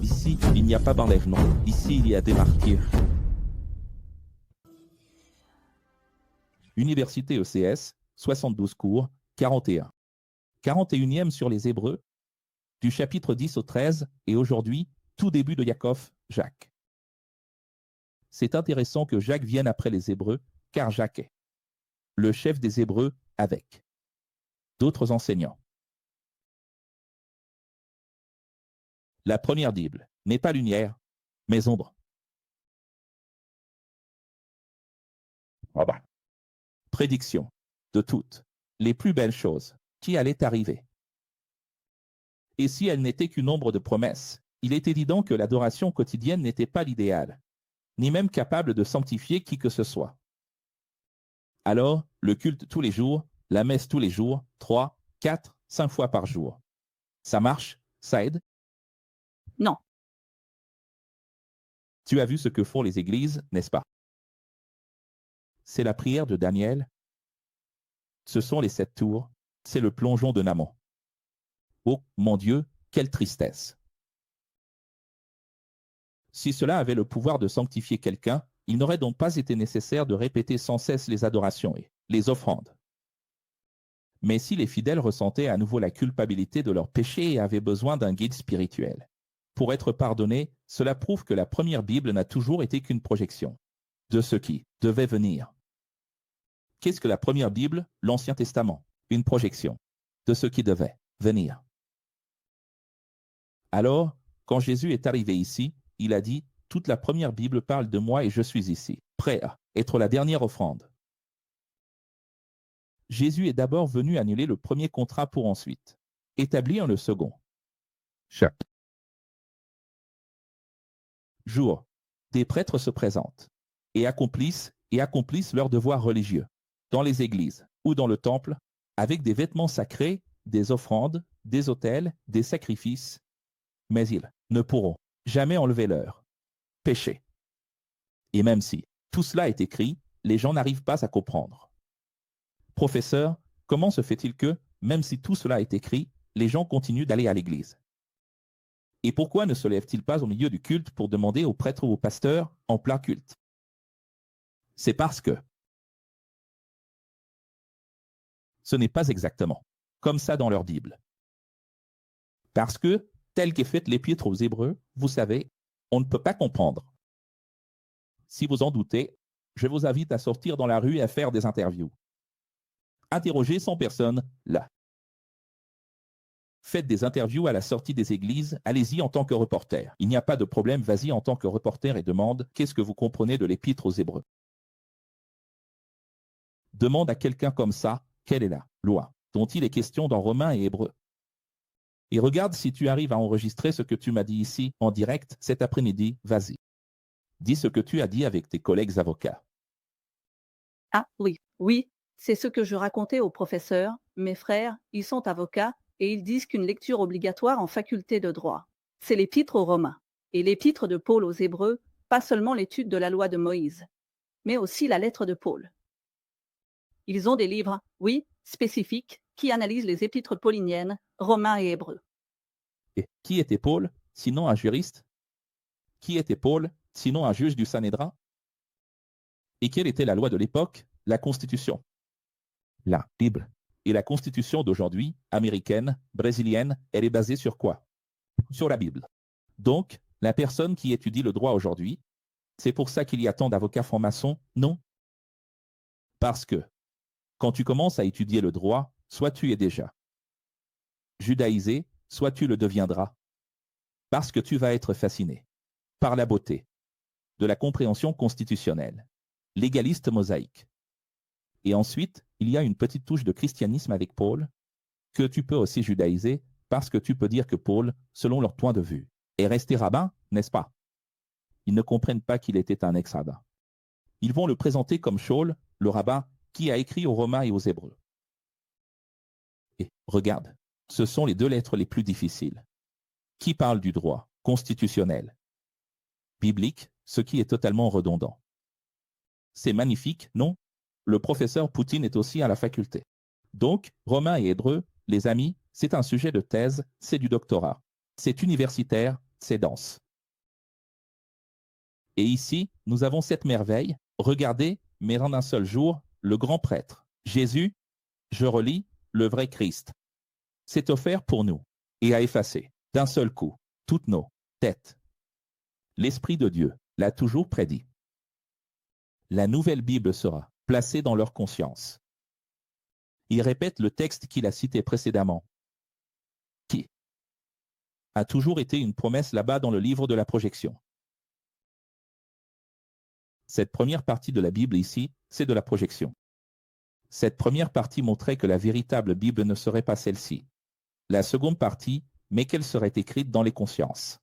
Ici, il n'y a pas d'enlèvement. Ici, il y a des martyrs. Université ECS, 72 cours, 41. 41e sur les Hébreux, du chapitre 10 au 13, et aujourd'hui, tout début de Yaakov, Jacques. C'est intéressant que Jacques vienne après les Hébreux, car Jacques est le chef des Hébreux avec d'autres enseignants. La première Bible n'est pas lumière, mais ombre. Prédiction de toutes les plus belles choses qui allaient arriver. Et si elle n'était qu'une ombre de promesses, il est évident que l'adoration quotidienne n'était pas l'idéal, ni même capable de sanctifier qui que ce soit. Alors, le culte tous les jours, la messe tous les jours, 3, 4, 5 fois par jour. Ça marche? Ça aide? Non. Tu as vu ce que font les églises, n'est-ce pas? C'est la prière de Daniel. Ce sont les 7 tours. C'est le plongeon de Naaman. Oh, mon Dieu, quelle tristesse! Si cela avait le pouvoir de sanctifier quelqu'un, il n'aurait donc pas été nécessaire de répéter sans cesse les adorations et les offrandes. Mais si les fidèles ressentaient à nouveau la culpabilité de leurs péchés et avaient besoin d'un guide spirituel pour être pardonnés, cela prouve que la première Bible n'a toujours été qu'une projection de ce qui devait venir. Qu'est-ce que la première Bible, l'Ancien Testament? Une projection de ce qui devait venir. Alors, quand Jésus est arrivé ici, il a dit « Toute la première Bible parle de moi et je suis ici, prêt à être la dernière offrande. » Jésus est d'abord venu annuler le premier contrat pour ensuite établir le second. Chaque jour, des prêtres se présentent et accomplissent leurs devoirs religieux dans les églises ou dans le temple avec des vêtements sacrés, des offrandes, des autels, des sacrifices, mais ils ne pourront jamais enlever leur péché. Et même si tout cela est écrit, les gens n'arrivent pas à comprendre. Professeur, comment se fait-il que, même si tout cela est écrit, les gens continuent d'aller à l'église? Et pourquoi ne se lèvent-ils pas au milieu du culte pour demander aux prêtres ou aux pasteurs en plein culte? C'est parce que ce n'est pas exactement comme ça dans leur Bible. Parce que, tel qu'est faite l'épître aux Hébreux, vous savez, on ne peut pas comprendre. Si vous en doutez, je vous invite à sortir dans la rue et à faire des interviews. Interrogez 100 personnes là. Faites des interviews à la sortie des églises, allez-y en tant que reporter. Il n'y a pas de problème, vas-y en tant que reporter et demande « Qu'est-ce que vous comprenez de l'épître aux Hébreux ?» Demande à quelqu'un comme ça, quelle est la loi dont il est question dans Romains et Hébreux. Et regarde si tu arrives à enregistrer ce que tu m'as dit ici en direct cet après-midi, vas-y. Dis ce que tu as dit avec tes collègues avocats. Ah oui, c'est ce que je racontais au professeur. Mes frères, ils sont avocats et ils disent qu'une lecture obligatoire en faculté de droit, c'est l'épître aux Romains. Et l'épître de Paul aux Hébreux, pas seulement l'étude de la loi de Moïse, mais aussi la lettre de Paul. Ils ont des livres, oui, spécifiques, qui analysent les épîtres pauliniennes, Romains et Hébreux. Et qui était Paul, sinon un juriste? Qui était Paul, sinon un juge du Sanhédrin? Et quelle était la loi de l'époque? La Constitution. La Bible. Et la Constitution d'aujourd'hui, américaine, brésilienne, elle est basée sur quoi? Sur la Bible. Donc, la personne qui étudie le droit aujourd'hui, c'est pour ça qu'il y a tant d'avocats francs-maçons? Non. Parce que, quand tu commences à étudier le droit, soit tu es déjà judaïsé, soit tu le deviendras. Parce que tu vas être fasciné par la beauté de la compréhension constitutionnelle, légaliste mosaïque. Et ensuite, il y a une petite touche de christianisme avec Paul, que tu peux aussi judaïser, parce que tu peux dire que Paul, selon leur point de vue, est resté rabbin, n'est-ce pas? Ils ne comprennent pas qu'il était un ex-rabbin. Ils vont le présenter comme Shaul, le rabbin, qui a écrit aux Romains et aux Hébreux. Et regarde, ce sont les 2 lettres les plus difficiles. Qui parle du droit constitutionnel, biblique, ce qui est totalement redondant. C'est magnifique, non? Le professeur Poutine est aussi à la faculté. Donc, Romains et Hébreux, les amis, c'est un sujet de thèse, c'est du doctorat. C'est universitaire, c'est dense. Et ici, nous avons cette merveille. Regardez, mais en un seul jour, le grand prêtre, Jésus, je relis, le vrai Christ, s'est offert pour nous et a effacé, d'un seul coup, toutes nos têtes. L'Esprit de Dieu l'a toujours prédit. La nouvelle Bible sera placée dans leur conscience. Il répète le texte qu'il a cité précédemment, qui a toujours été une promesse là-bas dans le livre de la projection. Cette première partie de la Bible ici, c'est de la projection. Cette première partie montrait que la véritable Bible ne serait pas celle-ci. La seconde partie, mais qu'elle serait écrite dans les consciences.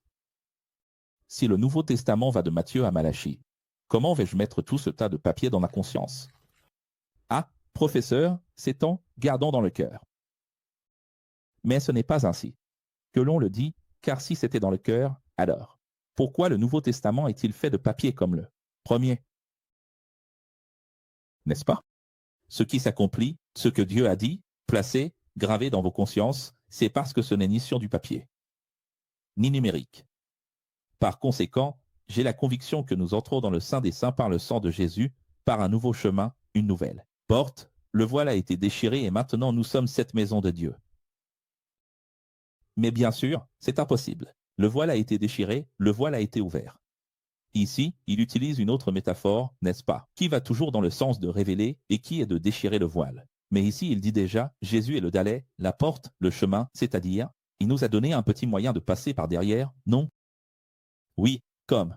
Si le Nouveau Testament va de Matthieu à Malachie, comment vais-je mettre tout ce tas de papier dans ma conscience? Ah, professeur, c'est en gardant dans le cœur. Mais ce n'est pas ainsi que l'on le dit, car si c'était dans le cœur, alors, pourquoi le Nouveau Testament est-il fait de papier comme le premier? N'est-ce pas? Ce qui s'accomplit, ce que Dieu a dit, placé, gravé dans vos consciences, c'est parce que ce n'est ni sur du papier, ni numérique. Par conséquent, j'ai la conviction que nous entrons dans le Saint des Saints par le sang de Jésus, par un nouveau chemin, une nouvelle porte. Le voile a été déchiré et maintenant nous sommes cette maison de Dieu. Mais bien sûr, c'est impossible. Le voile a été déchiré, le voile a été ouvert. Ici, il utilise une autre métaphore, n'est-ce pas, qui va toujours dans le sens de révéler et qui est de déchirer le voile. Mais ici, il dit déjà, Jésus est le dalet, la porte, le chemin, c'est-à-dire, il nous a donné un petit moyen de passer par derrière, non? Oui, comme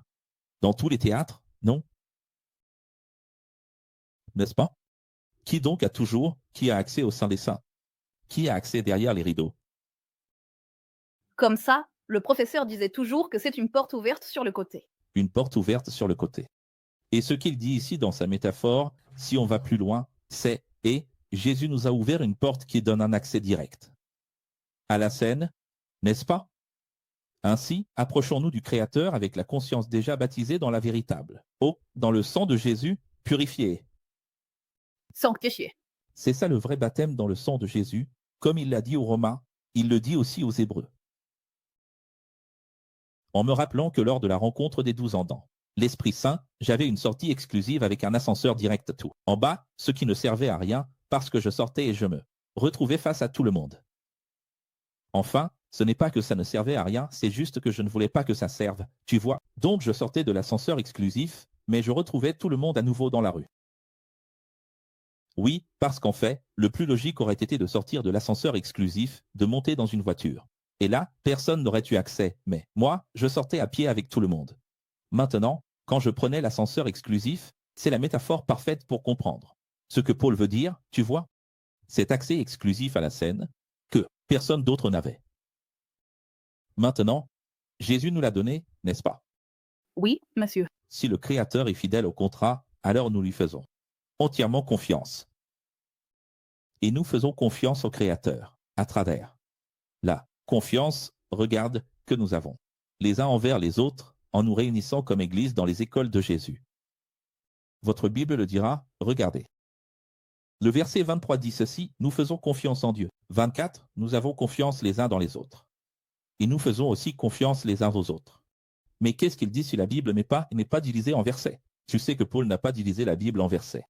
dans tous les théâtres, non? N'est-ce pas? Qui donc a toujours, qui a accès au sein des saints? Qui a accès derrière les rideaux? Comme ça, le professeur disait toujours que c'est une porte ouverte sur le côté. Une porte ouverte sur le côté. Et ce qu'il dit ici dans sa métaphore, si on va plus loin, c'est « et Jésus nous a ouvert une porte qui donne un accès direct à la scène, n'est-ce pas? Ainsi, approchons-nous du Créateur avec la conscience déjà baptisée dans la véritable. Oh, dans le sang de Jésus, purifié. Sanctifié. C'est ça le vrai baptême dans le sang de Jésus, comme il l'a dit aux Romains, il le dit aussi aux Hébreux. En me rappelant que lors de la rencontre des 12 ans, l'Esprit Saint, j'avais une sortie exclusive avec un ascenseur direct tout en bas, ce qui ne servait à rien, parce que je sortais et je me retrouvais face à tout le monde. Enfin, ce n'est pas que ça ne servait à rien, c'est juste que je ne voulais pas que ça serve, tu vois. Donc je sortais de l'ascenseur exclusif, mais je retrouvais tout le monde à nouveau dans la rue. Oui, parce qu'en fait, le plus logique aurait été de sortir de l'ascenseur exclusif, de monter dans une voiture. Et là, personne n'aurait eu accès, mais moi, je sortais à pied avec tout le monde. Maintenant, quand je prenais l'ascenseur exclusif, c'est la métaphore parfaite pour comprendre ce que Paul veut dire, tu vois, cet accès exclusif à la scène que personne d'autre n'avait. Maintenant, Jésus nous l'a donné, n'est-ce pas? Oui, monsieur. Si le Créateur est fidèle au contrat, alors nous lui faisons entièrement confiance. Et nous faisons confiance au Créateur, à travers la confiance, regarde, que nous avons, les uns envers les autres, en nous réunissant comme Église dans les écoles de Jésus. Votre Bible le dira, regardez. Le verset 23 dit ceci, nous faisons confiance en Dieu. 24, nous avons confiance les uns dans les autres. Et nous faisons aussi confiance les uns aux autres. Mais qu'est-ce qu'il dit si la Bible n'est pas divisée en versets? Tu sais que Paul n'a pas divisé la Bible en versets.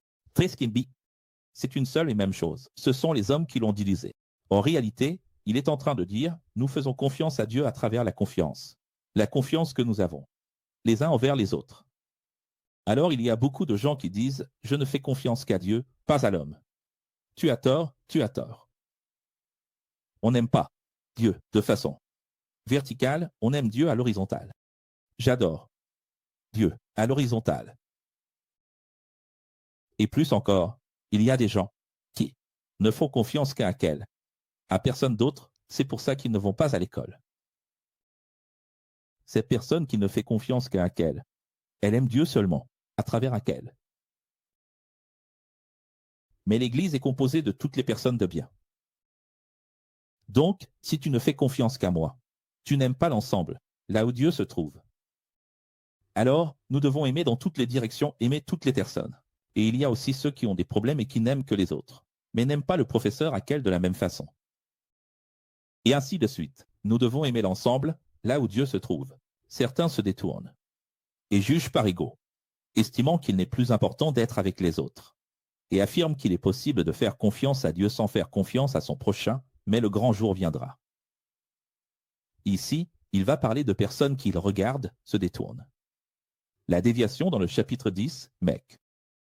C'est une seule et même chose. Ce sont les hommes qui l'ont divisé. En réalité, il est en train de dire, nous faisons confiance à Dieu à travers la confiance que nous avons, les uns envers les autres. Alors il y a beaucoup de gens qui disent, je ne fais confiance qu'à Dieu, pas à l'homme. Tu as tort, tu as tort. On n'aime pas Dieu de façon verticale, on aime Dieu à l'horizontale. J'adore Dieu à l'horizontale. Et plus encore, il y a des gens qui ne font confiance qu'à quel? À personne d'autre, c'est pour ça qu'ils ne vont pas à l'école. Cette personne qui ne fait confiance qu'à quel? Elle aime Dieu seulement, à travers laquelle. Mais l'Église est composée de toutes les personnes de bien. Donc, si tu ne fais confiance qu'à moi, tu n'aimes pas l'ensemble, là où Dieu se trouve. Alors, nous devons aimer dans toutes les directions, aimer toutes les personnes. Et il y a aussi ceux qui ont des problèmes et qui n'aiment que les autres, mais n'aiment pas le professeur à quel de la même façon. Et ainsi de suite. Nous devons aimer l'ensemble, là où Dieu se trouve, certains se détournent et jugent par ego, estimant qu'il n'est plus important d'être avec les autres, et affirment qu'il est possible de faire confiance à Dieu sans faire confiance à son prochain, mais le grand jour viendra. Ici, il va parler de personnes qui le regardent, se détournent. La déviation dans le chapitre 10, mec.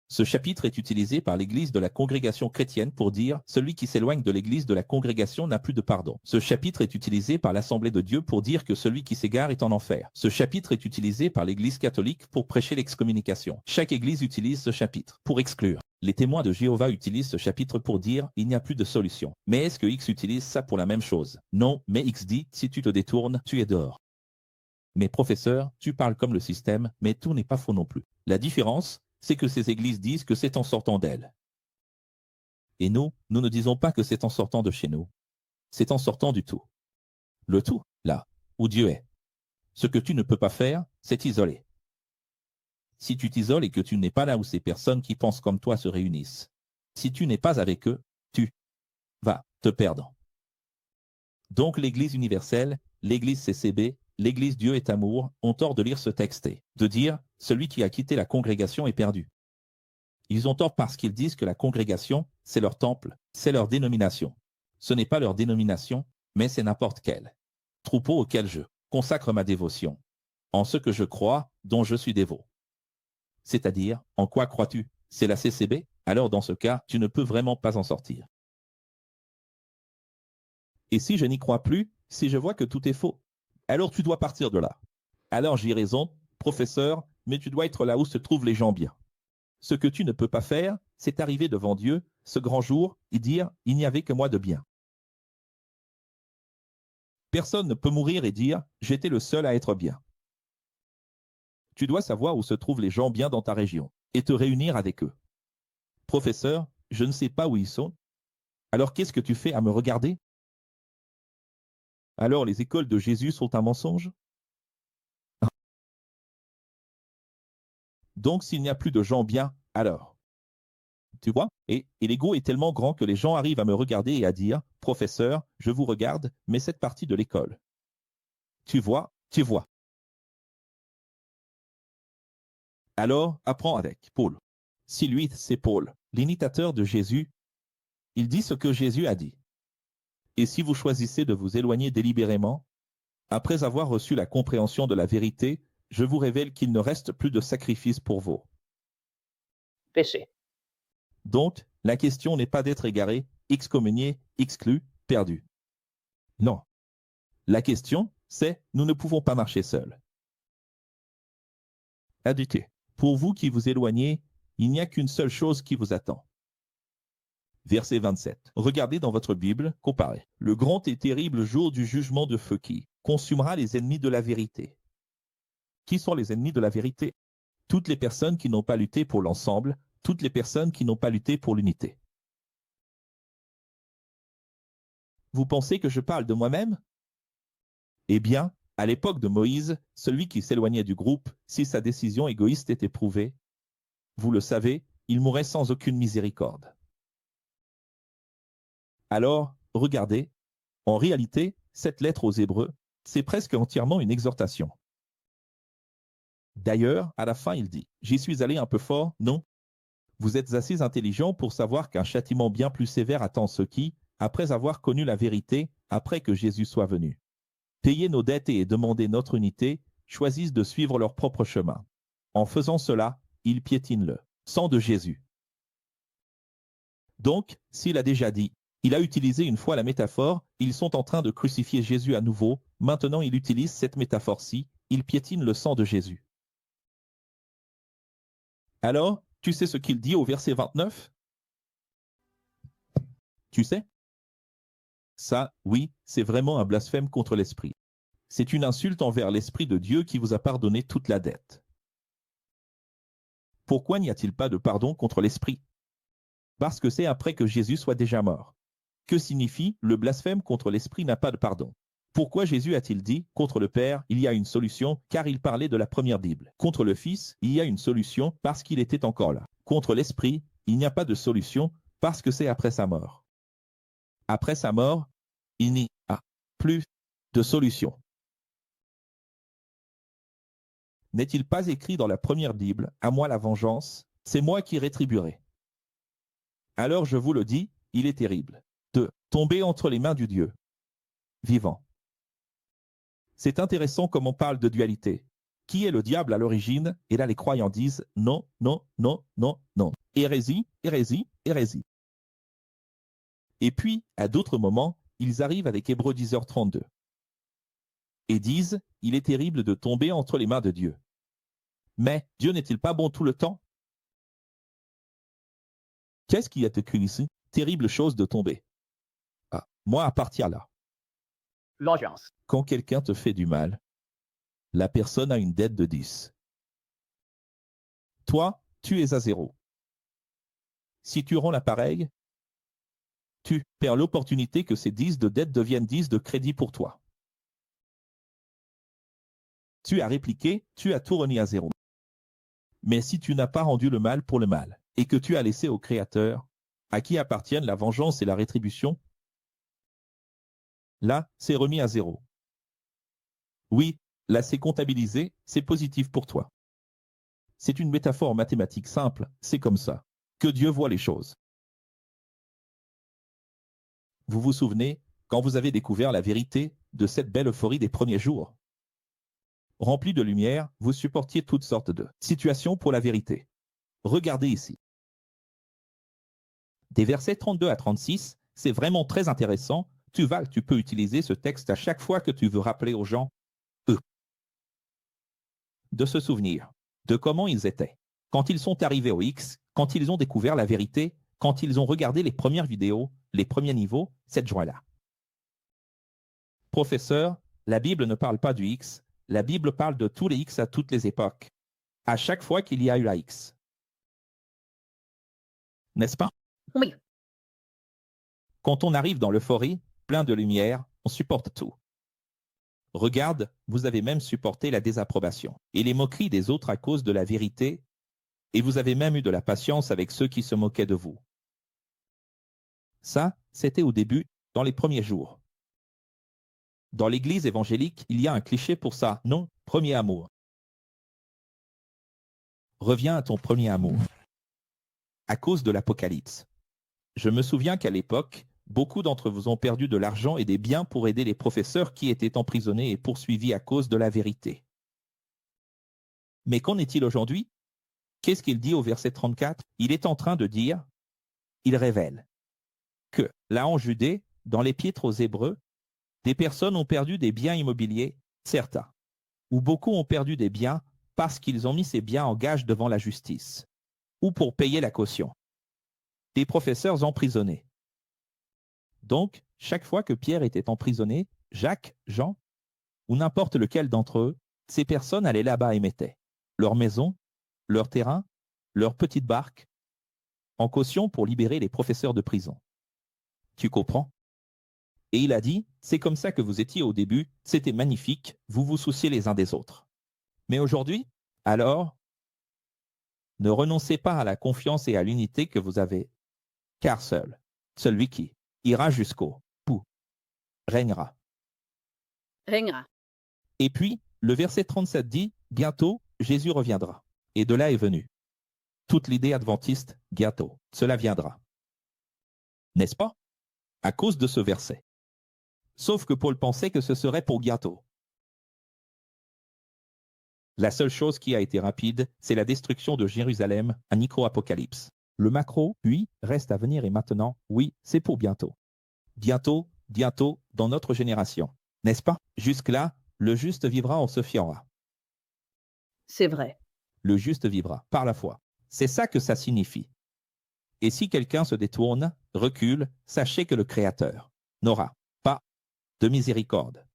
Ce chapitre est utilisé par l'Église de la congrégation chrétienne pour dire « Celui qui s'éloigne de l'Église de la congrégation n'a plus de pardon ». Ce chapitre est utilisé par l'Assemblée de Dieu pour dire que celui qui s'égare est en enfer. Ce chapitre est utilisé par l'Église catholique pour prêcher l'excommunication. Chaque Église utilise ce chapitre pour exclure. Les témoins de Jéhovah utilisent ce chapitre pour dire « Il n'y a plus de solution ». Mais est-ce que X utilise ça pour la même chose? Non, mais X dit « Si tu te détournes, tu es dehors ». Mais professeur, tu parles comme le système, mais tout n'est pas faux non plus. La différence, c'est que ces églises disent que c'est en sortant d'elles. Et nous ne disons pas que c'est en sortant de chez nous. C'est en sortant du tout. Le tout, là, où Dieu est. Ce que tu ne peux pas faire, c'est t'isoler. Si tu t'isoles et que tu n'es pas là où ces personnes qui pensent comme toi se réunissent, si tu n'es pas avec eux, tu vas te perdre. Donc l'Église universelle, l'Église CCB, l'Église Dieu est amour, ont tort de lire ce texte et de dire « Celui qui a quitté la congrégation est perdu ». Ils ont tort parce qu'ils disent que la congrégation, c'est leur temple, c'est leur dénomination. Ce n'est pas leur dénomination, mais c'est n'importe quel troupeau auquel je consacre ma dévotion, en ce que je crois, dont je suis dévot. C'est-à-dire, en quoi crois-tu? C'est la CCB? Alors dans ce cas, tu ne peux vraiment pas en sortir. Et si je n'y crois plus, si je vois que tout est faux, alors tu dois partir de là. Alors j'ai raison, professeur, mais tu dois être là où se trouvent les gens bien. Ce que tu ne peux pas faire, c'est arriver devant Dieu, ce grand jour, et dire « Il n'y avait que moi de bien ». Personne ne peut mourir et dire « J'étais le seul à être bien ». Tu dois savoir où se trouvent les gens bien dans ta région, et te réunir avec eux. Professeur, je ne sais pas où ils sont. Alors qu'est-ce que tu fais à me regarder? Alors les écoles de Jésus sont un mensonge? Donc s'il n'y a plus de gens bien, alors? Tu vois? Et l'ego est tellement grand que les gens arrivent à me regarder et à dire « Professeur, je vous regarde, mais cette partie de l'école. » Tu vois, tu vois. Alors, apprends avec Paul. Si lui, c'est Paul, l'imitateur de Jésus, il dit ce que Jésus a dit. Et si vous choisissez de vous éloigner délibérément, après avoir reçu la compréhension de la vérité, je vous révèle qu'il ne reste plus de sacrifice pour vous. Péché. Donc, la question n'est pas d'être égaré, excommunié, exclu, perdu. Non. La question, c'est nous ne pouvons pas marcher seuls. Indiqué. Pour vous qui vous éloignez, il n'y a qu'une seule chose qui vous attend. Verset 27. Regardez dans votre Bible, comparez. Le grand et terrible jour du jugement de feu qui consumera les ennemis de la vérité. Qui sont les ennemis de la vérité? Toutes les personnes qui n'ont pas lutté pour l'ensemble, toutes les personnes qui n'ont pas lutté pour l'unité. Vous pensez que je parle de moi-même? Eh bien, à l'époque de Moïse, celui qui s'éloignait du groupe, si sa décision égoïste était prouvée, vous le savez, il mourait sans aucune miséricorde. Alors, regardez, en réalité, cette lettre aux Hébreux, c'est presque entièrement une exhortation. D'ailleurs, à la fin, il dit « J'y suis allé un peu fort, non? Vous êtes assez intelligents pour savoir qu'un châtiment bien plus sévère attend ceux qui, après avoir connu la vérité, après que Jésus soit venu, payer nos dettes et demander notre unité, choisissent de suivre leur propre chemin. En faisant cela, ils piétinent le sang de Jésus. » Donc, s'il a déjà dit, il a utilisé une fois la métaphore, ils sont en train de crucifier Jésus à nouveau, maintenant il utilise cette métaphore-ci, ils piétinent le sang de Jésus. Alors, tu sais ce qu'il dit au verset 29? Tu sais? Ça, oui, c'est vraiment un blasphème contre l'Esprit. C'est une insulte envers l'Esprit de Dieu qui vous a pardonné toute la dette. Pourquoi n'y a-t-il pas de pardon contre l'Esprit? Parce que c'est après que Jésus soit déjà mort. Que signifie le blasphème contre l'Esprit n'a pas de pardon? Pourquoi Jésus a-t-il dit contre le Père, il y a une solution, car il parlait de la première Bible. Contre le Fils, il y a une solution parce qu'il était encore là. Contre l'Esprit, il n'y a pas de solution parce que c'est après sa mort. Après sa mort, il n'y a plus de solution. N'est-il pas écrit dans la première Bible, à moi la vengeance, c'est moi qui rétribuerai. Alors je vous le dis, il est terrible de tomber entre les mains du Dieu vivant. C'est intéressant comme on parle de dualité. Qui est le diable à l'origine? Et là, les croyants disent non, non, non, non, non. Hérésie, hérésie, hérésie. Et puis, à d'autres moments, ils arrivent avec Hébreux 10h32 et disent il est terrible de tomber entre les mains de Dieu. Mais Dieu n'est-il pas bon tout le temps? Qu'est-ce qui est écrit ici? Terrible chose de tomber. Ah, moi, à partir là. Vengeance. Quand quelqu'un te fait du mal, la personne a une dette de 10. Toi, tu es à 0. Si tu rends l'appareil, tu perds l'opportunité que ces 10 de dette deviennent 10 de crédit pour toi. Tu as répliqué, tu as tout remis à 0. Mais si tu n'as pas rendu le mal pour le mal, et que tu as laissé au Créateur, à qui appartiennent la vengeance et la rétribution, là, c'est remis à 0. Oui, là, c'est comptabilisé, c'est positif pour toi. C'est une métaphore mathématique simple, c'est comme ça que Dieu voit les choses. Vous vous souvenez, quand vous avez découvert la vérité de cette belle euphorie des premiers jours? Rempli de lumière, vous supportiez toutes sortes de situations pour la vérité. Regardez ici. Des versets 32 à 36, c'est vraiment très intéressant. Tu peux utiliser ce texte à chaque fois que tu veux rappeler aux gens, de se souvenir de comment ils étaient. Quand ils sont arrivés au X, quand ils ont découvert la vérité, quand ils ont regardé les premières vidéos, les premiers niveaux, cette joie-là. Professeur, la Bible ne parle pas du X, la Bible parle de tous les X à toutes les époques, à chaque fois qu'il y a eu la X. N'est-ce pas? Oui. Quand on arrive dans l'euphorie, plein de lumière, on supporte tout. Regarde, vous avez même supporté la désapprobation et les moqueries des autres à cause de la vérité, et vous avez même eu de la patience avec ceux qui se moquaient de vous. Ça, c'était au début, dans les premiers jours. Dans l'église évangélique, il y a un cliché pour ça, non? Premier amour. Reviens à ton premier amour. À cause de l'Apocalypse. Je me souviens qu'à l'époque, beaucoup d'entre vous ont perdu de l'argent et des biens pour aider les professeurs qui étaient emprisonnés et poursuivis à cause de la vérité. Mais qu'en est-il aujourd'hui? Qu'est-ce qu'il dit au verset 34? Il est en train de dire, il révèle que, là en Judée, dans l'épître aux Hébreux, des personnes ont perdu des biens immobiliers, certains, ou beaucoup ont perdu des biens parce qu'ils ont mis ces biens en gage devant la justice, ou pour payer la caution. Des professeurs emprisonnés. Donc, chaque fois que Pierre était emprisonné, Jacques, Jean, ou n'importe lequel d'entre eux, ces personnes allaient là-bas et mettaient leur maison, leur terrain, leur petite barque, en caution pour libérer les professeurs de prison. Tu comprends? Et il a dit, c'est comme ça que vous étiez au début, c'était magnifique, vous vous souciez les uns des autres. Mais aujourd'hui, alors, ne renoncez pas à la confiance et à l'unité que vous avez, car seul, celui qui ira jusqu'au bout, régnera. Régnera. Et puis, le verset 37 dit, bientôt, Jésus reviendra. Et de là est venu toute l'idée adventiste, bientôt, cela viendra. N'est-ce pas? À cause de ce verset. Sauf que Paul pensait que ce serait pour bientôt. La seule chose qui a été rapide, c'est la destruction de Jérusalem, un micro-apocalypse. Le macro, lui, reste à venir et maintenant, oui, c'est pour bientôt. Bientôt, bientôt, dans notre génération. N'est-ce pas? Jusque-là, le juste vivra en se fiera. C'est vrai. Le juste vivra par la foi. C'est ça que ça signifie. Et si quelqu'un se détourne, recule, sachez que le Créateur n'aura pas de miséricorde.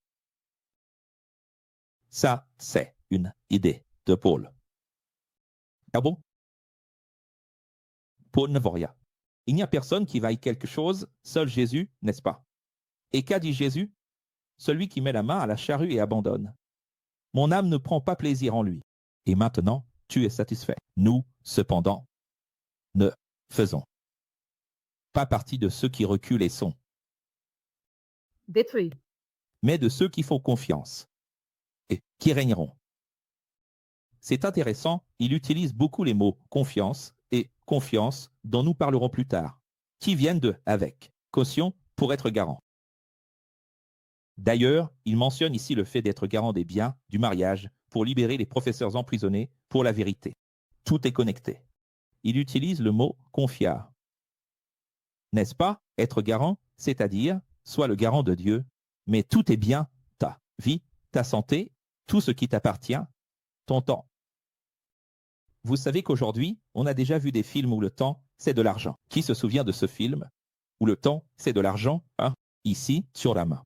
Ça, c'est une idée de Paul. Ah bon? Paul ne voit rien. Il n'y a personne qui vaille quelque chose, seul Jésus, n'est-ce pas? Et qu'a dit Jésus? Celui qui met la main à la charrue et abandonne. Mon âme ne prend pas plaisir en lui. Et maintenant, tu es satisfait. Nous, cependant, ne faisons pas partie de ceux qui reculent et sont, Détruit. mais de ceux qui font confiance et qui régneront. C'est intéressant, il utilise beaucoup les mots confiance et confiance dont nous parlerons plus tard, qui viennent de avec, caution pour être garant. D'ailleurs, il mentionne ici le fait d'être garant des biens du mariage pour libérer les professeurs emprisonnés pour la vérité. Tout est connecté. Il utilise le mot confiar. N'est-ce pas? Être garant, c'est-à-dire, soit le garant de Dieu, mais tout est bien, ta vie, ta santé, tout ce qui t'appartient, ton temps. Vous savez qu'aujourd'hui, on a déjà vu des films où le temps, c'est de l'argent. Qui se souvient de ce film où le temps, c'est de l'argent, hein, ici, sur la main?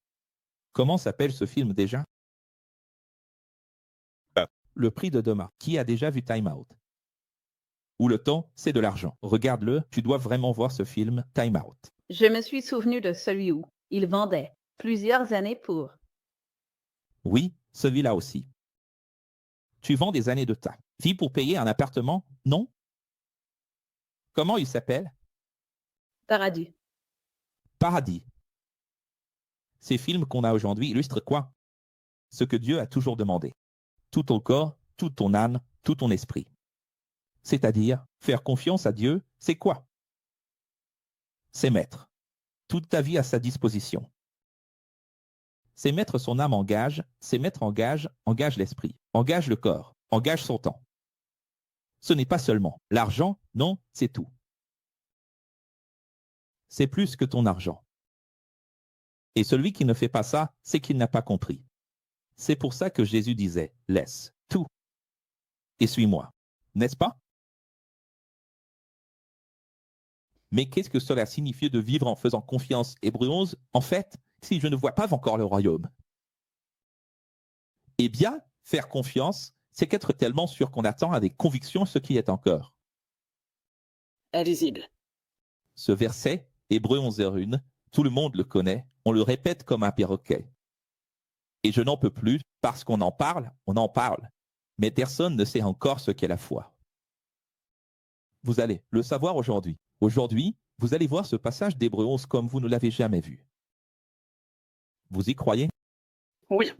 Comment s'appelle ce film déjà? Le prix de demain. Qui a déjà vu Time Out? Où le temps, c'est de l'argent. Regarde-le, tu dois vraiment voir ce film Time Out. Je me suis souvenu de celui où il vendait plusieurs années pour. Oui, celui-là aussi. Tu vends des années de ta vie pour payer un appartement, non? Comment il s'appelle? Paradis. Paradis. Ces films qu'on a aujourd'hui illustrent quoi? Ce que Dieu a toujours demandé. Tout ton corps, toute ton âme, tout ton esprit. C'est-à-dire, faire confiance à Dieu, c'est quoi? C'est mettre toute ta vie à sa disposition. C'est mettre son âme en gage, c'est mettre en gage, engage l'esprit, engage le corps, engage son temps. Ce n'est pas seulement l'argent, non, c'est tout. C'est plus que ton argent. Et celui qui ne fait pas ça, c'est qu'il n'a pas compris. C'est pour ça que Jésus disait, laisse tout et suis-moi. N'est-ce pas? Mais qu'est-ce que cela signifie de vivre en faisant confiance? Hébreux 11, en fait, si je ne vois pas encore le royaume. Eh bien, faire confiance, c'est qu'être tellement sûr qu'on attend avec conviction ce qui est encore. Invisible. Ce verset, Hébreux 11:1, tout le monde le connaît, on le répète comme un perroquet. Et je n'en peux plus, parce qu'on en parle, mais personne ne sait encore ce qu'est la foi. Vous allez le savoir aujourd'hui. Aujourd'hui, vous allez voir ce passage d'Hébreux 11 comme vous ne l'avez jamais vu. Vous y croyez? Oui.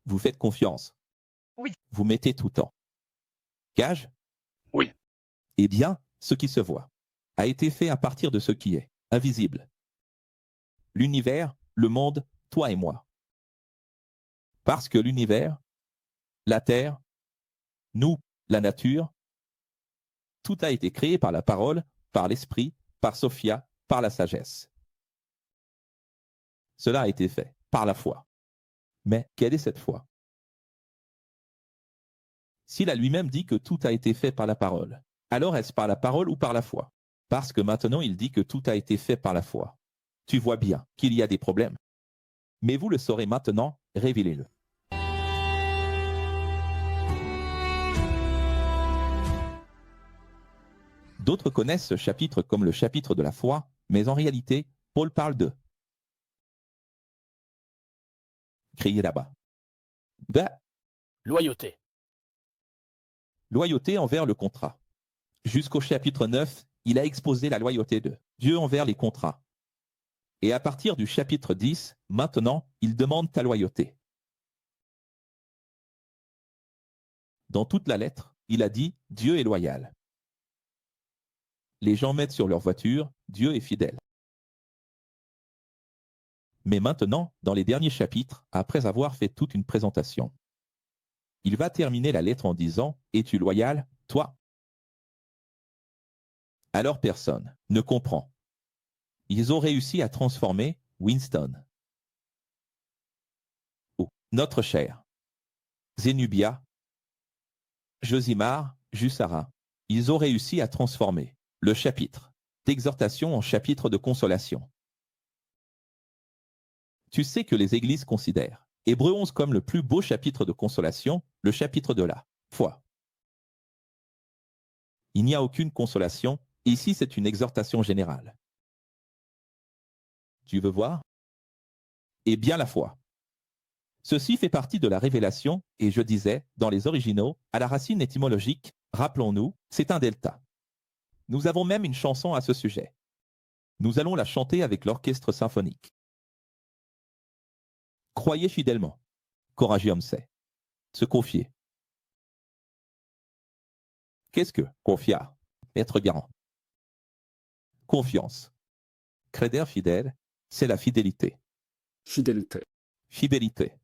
Vous faites confiance? Oui. Vous mettez tout temps? Gage? Oui. Eh bien, ce qui se voit a été fait à partir de ce qui est invisible. L'univers, le monde, toi et moi. Parce que l'univers, la terre, nous, la nature, tout a été créé par la parole, par l'esprit, par Sophia, par la sagesse. Cela a été fait par la foi. Mais quelle est cette foi? S'il a lui-même dit que tout a été fait par la parole, alors est-ce par la parole ou par la foi? Parce que maintenant il dit que tout a été fait par la foi. Tu vois bien qu'il y a des problèmes. Mais vous le saurez maintenant, révélez-le. D'autres connaissent ce chapitre comme le chapitre de la foi, mais en réalité, Paul parle de. Criez là-bas. Loyauté. Loyauté envers le contrat. Jusqu'au chapitre 9, il a exposé la loyauté de Dieu envers les contrats. Et à partir du chapitre 10, maintenant, il demande ta loyauté. Dans toute la lettre, il a dit « Dieu est loyal ». Les gens mettent sur leur voiture « Dieu est fidèle ». Mais maintenant, dans les derniers chapitres, après avoir fait toute une présentation, il va terminer la lettre en disant « Es-tu loyal, toi ?» Alors personne ne comprend. Ils ont réussi à transformer Winston ou notre cher Zénubia, Josimar, Jussara. Ils ont réussi à transformer le chapitre d'exhortation en chapitre de consolation. Tu sais que les églises considèrent Hébreux 11 comme le plus beau chapitre de consolation, le chapitre de la foi. Il n'y a aucune consolation, ici c'est une exhortation générale. Tu veux voir? Eh bien la foi. Ceci fait partie de la révélation, et je disais, dans les originaux, à la racine étymologique, rappelons-nous, c'est un delta. Nous avons même une chanson à ce sujet. Nous allons la chanter avec l'orchestre symphonique. Croyez fidèlement. Coragium c'est. Se confier. Qu'est-ce que confiar? Être garant. Confiance. Creder fidèle, c'est la fidélité. Fidélité. Fidélité.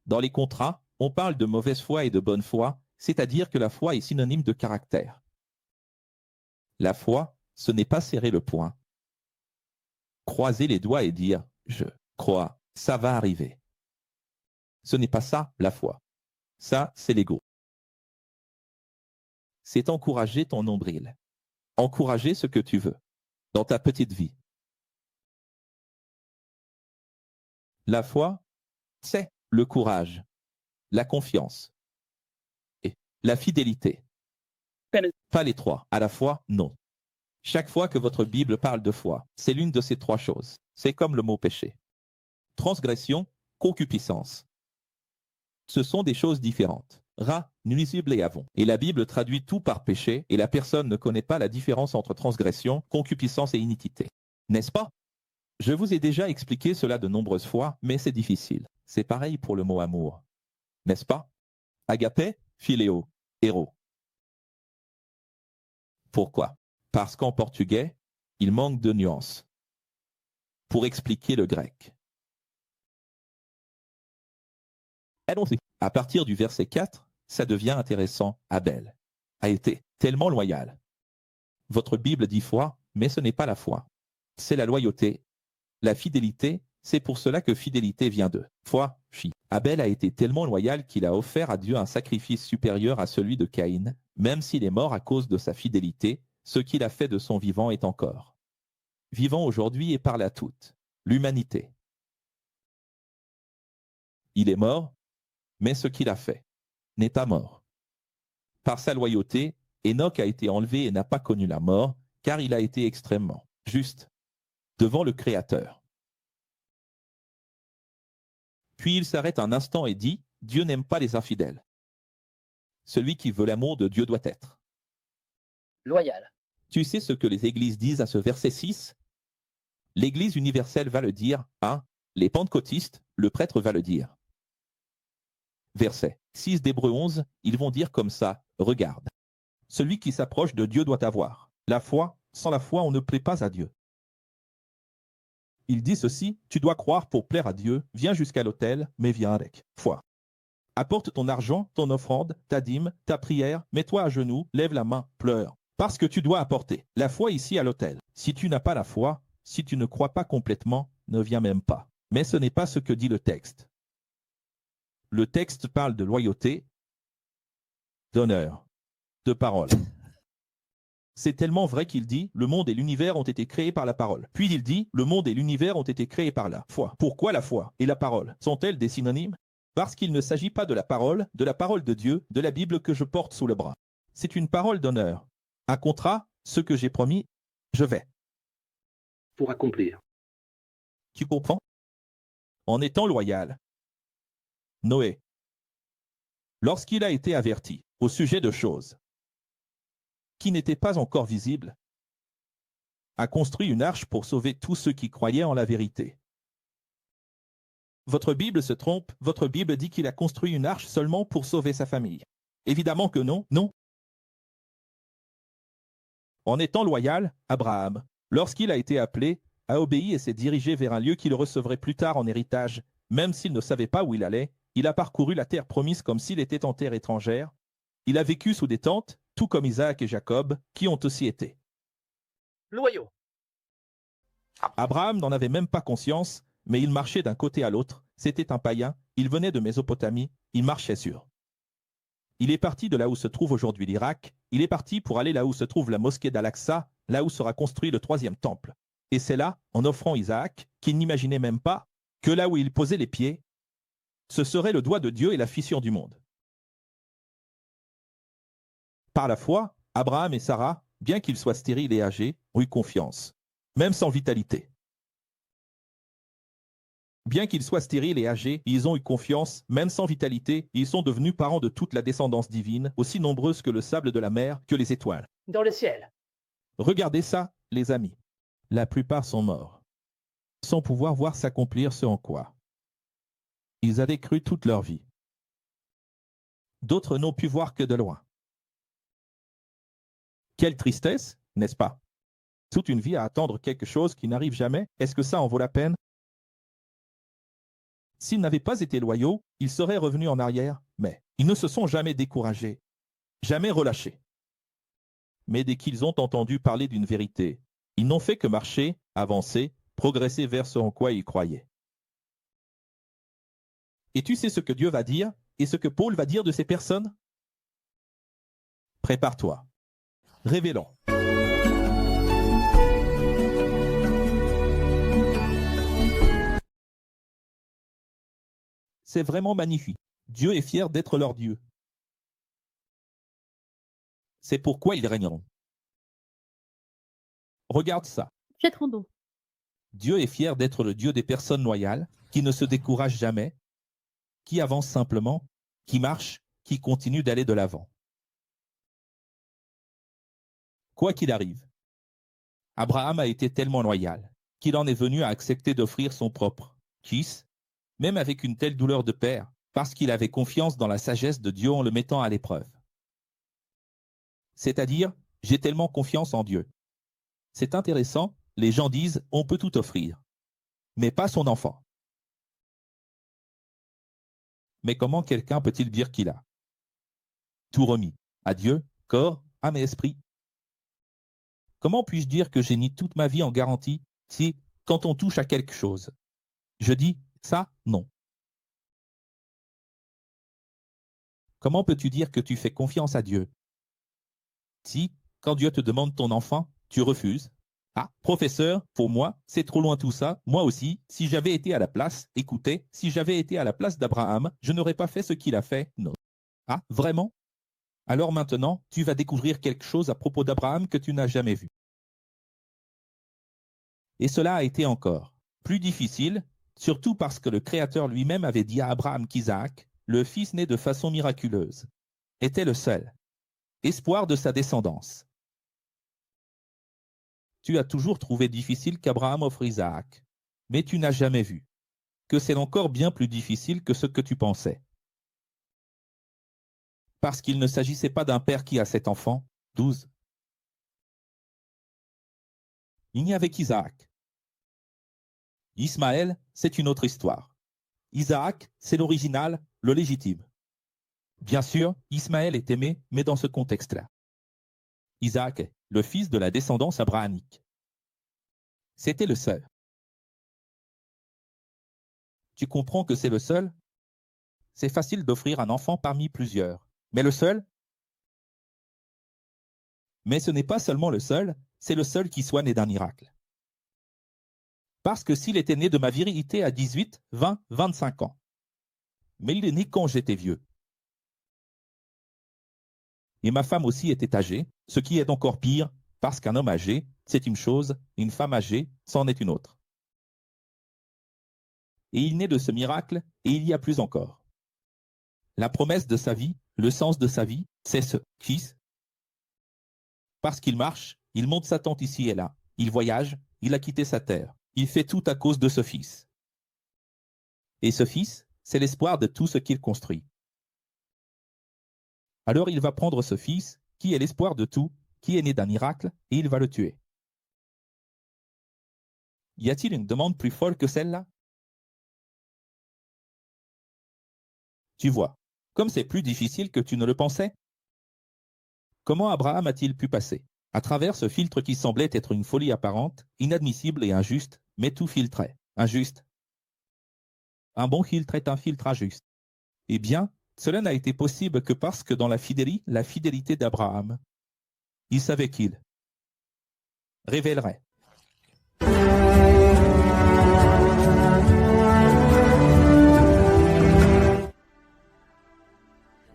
Dans les contrats, on parle de mauvaise foi et de bonne foi, c'est-à-dire que la foi est synonyme de caractère. La foi, ce n'est pas serrer le poing, croiser les doigts et dire « je crois, ça va arriver ». Ce n'est pas ça, la foi. Ça, c'est l'ego. C'est encourager ton nombril. Encourager ce que tu veux, dans ta petite vie. La foi, c'est le courage, la confiance et la fidélité. Pas les trois, à la fois, non. Chaque fois que votre Bible parle de foi, c'est l'une de ces trois choses. C'est comme le mot péché. Transgression, concupiscence. Ce sont des choses différentes. Rat, nuisible et avon. Et la Bible traduit tout par péché, et la personne ne connaît pas la différence entre transgression, concupiscence et iniquité. N'est-ce pas? Je vous ai déjà expliqué cela de nombreuses fois, mais c'est difficile. C'est pareil pour le mot amour. N'est-ce pas? Agapé, philéo, héros. Pourquoi? Parce qu'en portugais, il manque de nuances. Pour expliquer le grec. Allons-y. À partir du verset 4, ça devient intéressant. Abel a été tellement loyal. Votre Bible dit foi, mais ce n'est pas la foi. C'est la loyauté. La fidélité, c'est pour cela que fidélité vient de foi, chi. Abel a été tellement loyal qu'il a offert à Dieu un sacrifice supérieur à celui de Caïn, même s'il est mort à cause de sa fidélité, ce qu'il a fait de son vivant est encore vivant aujourd'hui et parle à toute l'humanité. Il est mort, mais ce qu'il a fait n'est pas mort. Par sa loyauté, Enoch a été enlevé et n'a pas connu la mort, car il a été extrêmement juste devant le Créateur. Puis il s'arrête un instant et dit, Dieu n'aime pas les infidèles. Celui qui veut l'amour de Dieu doit être Loyal. Tu sais ce que les églises disent à ce verset 6? L'Église universelle va le dire, hein? Les pentecôtistes, le prêtre va le dire. Verset 6 d'Hébreux 11, ils vont dire comme ça, regarde. Celui qui s'approche de Dieu doit avoir la foi, sans la foi on ne plaît pas à Dieu. Il dit ceci, tu dois croire pour plaire à Dieu, viens jusqu'à l'autel, mais viens avec foi. Apporte ton argent, ton offrande, ta dîme, ta prière, mets-toi à genoux, lève la main, pleure. Parce que tu dois apporter la foi ici à l'autel. Si tu n'as pas la foi, si tu ne crois pas complètement, ne viens même pas. Mais ce n'est pas ce que dit le texte. Le texte parle de loyauté, d'honneur, de parole. C'est tellement vrai qu'il dit, le monde et l'univers ont été créés par la parole. Puis il dit, le monde et l'univers ont été créés par la foi. Pourquoi la foi et la parole sont-elles des synonymes? Parce qu'il ne s'agit pas de la parole de Dieu, de la Bible que je porte sous le bras. C'est une parole d'honneur. Un contrat, ce que j'ai promis, je vais. Pour accomplir. Tu comprends? En étant loyal. Noé, lorsqu'il a été averti au sujet de choses qui n'étaient pas encore visibles, a construit une arche pour sauver tous ceux qui croyaient en la vérité. Votre Bible se trompe, votre Bible dit qu'il a construit une arche seulement pour sauver sa famille. Évidemment que non, non. En étant loyal, Abraham, lorsqu'il a été appelé, a obéi et s'est dirigé vers un lieu qu'il recevrait plus tard en héritage, même s'il ne savait pas où il allait. Il a parcouru la terre promise comme s'il était en terre étrangère. Il a vécu sous des tentes, tout comme Isaac et Jacob, qui ont aussi été Loyaux. Abraham n'en avait même pas conscience, mais il marchait d'un côté à l'autre. C'était un païen, il venait de Mésopotamie, il marchait sur. Il est parti de là où se trouve aujourd'hui l'Irak, il est parti pour aller là où se trouve la mosquée d'Al-Aqsa, là où sera construit le 3e temple. Et c'est là, en offrant Isaac, qu'il n'imaginait même pas que là où il posait les pieds, ce serait le doigt de Dieu et la fissure du monde. Par la foi, Abraham et Sarah, bien qu'ils soient stériles et âgés, ont eu confiance, même sans vitalité. Bien qu'ils soient stériles et âgés, ils ont eu confiance, même sans vitalité, ils sont devenus parents de toute la descendance divine, aussi nombreuse que le sable de la mer, que les étoiles. Dans le ciel. Regardez ça, les amis. La plupart sont morts, sans pouvoir voir s'accomplir ce en quoi ils avaient cru toute leur vie. D'autres n'ont pu voir que de loin. Quelle tristesse, n'est-ce pas? Toute une vie à attendre quelque chose qui n'arrive jamais, est-ce que ça en vaut la peine? S'ils n'avaient pas été loyaux, ils seraient revenus en arrière, mais ils ne se sont jamais découragés, jamais relâchés. Mais dès qu'ils ont entendu parler d'une vérité, ils n'ont fait que marcher, avancer, progresser vers ce en quoi ils croyaient. Et tu sais ce que Dieu va dire et ce que Paul va dire de ces personnes? Prépare-toi. Révélons. C'est vraiment magnifique. Dieu est fier d'être leur Dieu. C'est pourquoi ils régneront. Regarde ça. Pietro. Dieu est fier d'être le Dieu des personnes loyales, qui ne se découragent jamais, qui avancent simplement, qui marchent, qui continuent d'aller de l'avant. Quoi qu'il arrive, Abraham a été tellement loyal qu'il en est venu à accepter d'offrir son propre fils, même avec une telle douleur de père, parce qu'il avait confiance dans la sagesse de Dieu en le mettant à l'épreuve. C'est-à-dire, j'ai tellement confiance en Dieu. C'est intéressant, les gens disent on peut tout offrir, mais pas son enfant. Mais comment quelqu'un peut-il dire qu'il a tout remis à Dieu, corps, âme et esprit? Comment puis-je dire que j'ai mis toute ma vie en garantie si, quand on touche à quelque chose, je dis ça, non? Comment peux-tu dire que tu fais confiance à Dieu si, quand Dieu te demande ton enfant, tu refuses? Ah, professeur, pour moi, c'est trop loin tout ça. Moi aussi, si j'avais été à la place, écoutez, si j'avais été à la place d'Abraham, je n'aurais pas fait ce qu'il a fait. Non. Ah, vraiment? Alors maintenant, tu vas découvrir quelque chose à propos d'Abraham que tu n'as jamais vu. Et cela a été encore plus difficile, surtout parce que le Créateur lui-même avait dit à Abraham qu'Isaac, le fils né de façon miraculeuse, était le seul espoir de sa descendance. Tu as toujours trouvé difficile qu'Abraham offre Isaac, mais tu n'as jamais vu que c'est encore bien plus difficile que ce que tu pensais. Parce qu'il ne s'agissait pas d'un père qui a 7 enfants, 12. Il n'y avait qu'Isaac. Ismaël, c'est une autre histoire. Isaac, c'est l'original, le légitime. Bien sûr, Ismaël est aimé, mais dans ce contexte-là. Isaac est le fils de la descendance abrahamique. C'était le seul. Tu comprends que c'est le seul? C'est facile d'offrir un enfant parmi plusieurs. Mais le seul? Mais ce n'est pas seulement le seul, c'est le seul qui soit né d'un miracle. Parce que s'il était né de ma virilité à 18, 20, 25 ans. Mais il est né quand j'étais vieux. Et ma femme aussi était âgée, ce qui est encore pire, parce qu'un homme âgé, c'est une chose, une femme âgée, c'en est une autre. Et il naît de ce miracle, et il y a plus encore. La promesse de sa vie, le sens de sa vie, c'est ce fils. Parce qu'il marche, il monte sa tente ici et là, il voyage, il a quitté sa terre, il fait tout à cause de ce fils. Et ce fils, c'est l'espoir de tout ce qu'il construit. Alors il va prendre ce fils, qui est l'espoir de tout, qui est né d'un miracle, et il va le tuer. Y a-t-il une demande plus folle que celle-là? Tu vois, comme c'est plus difficile que tu ne le pensais. Comment Abraham a-t-il pu passer à travers ce filtre qui semblait être une folie apparente, inadmissible et injuste, mais tout filtrait, injuste? Un bon filtre est un filtre injuste. Eh bien, cela n'a été possible que parce que dans la fidélité d'Abraham, il savait qu'il révélerait.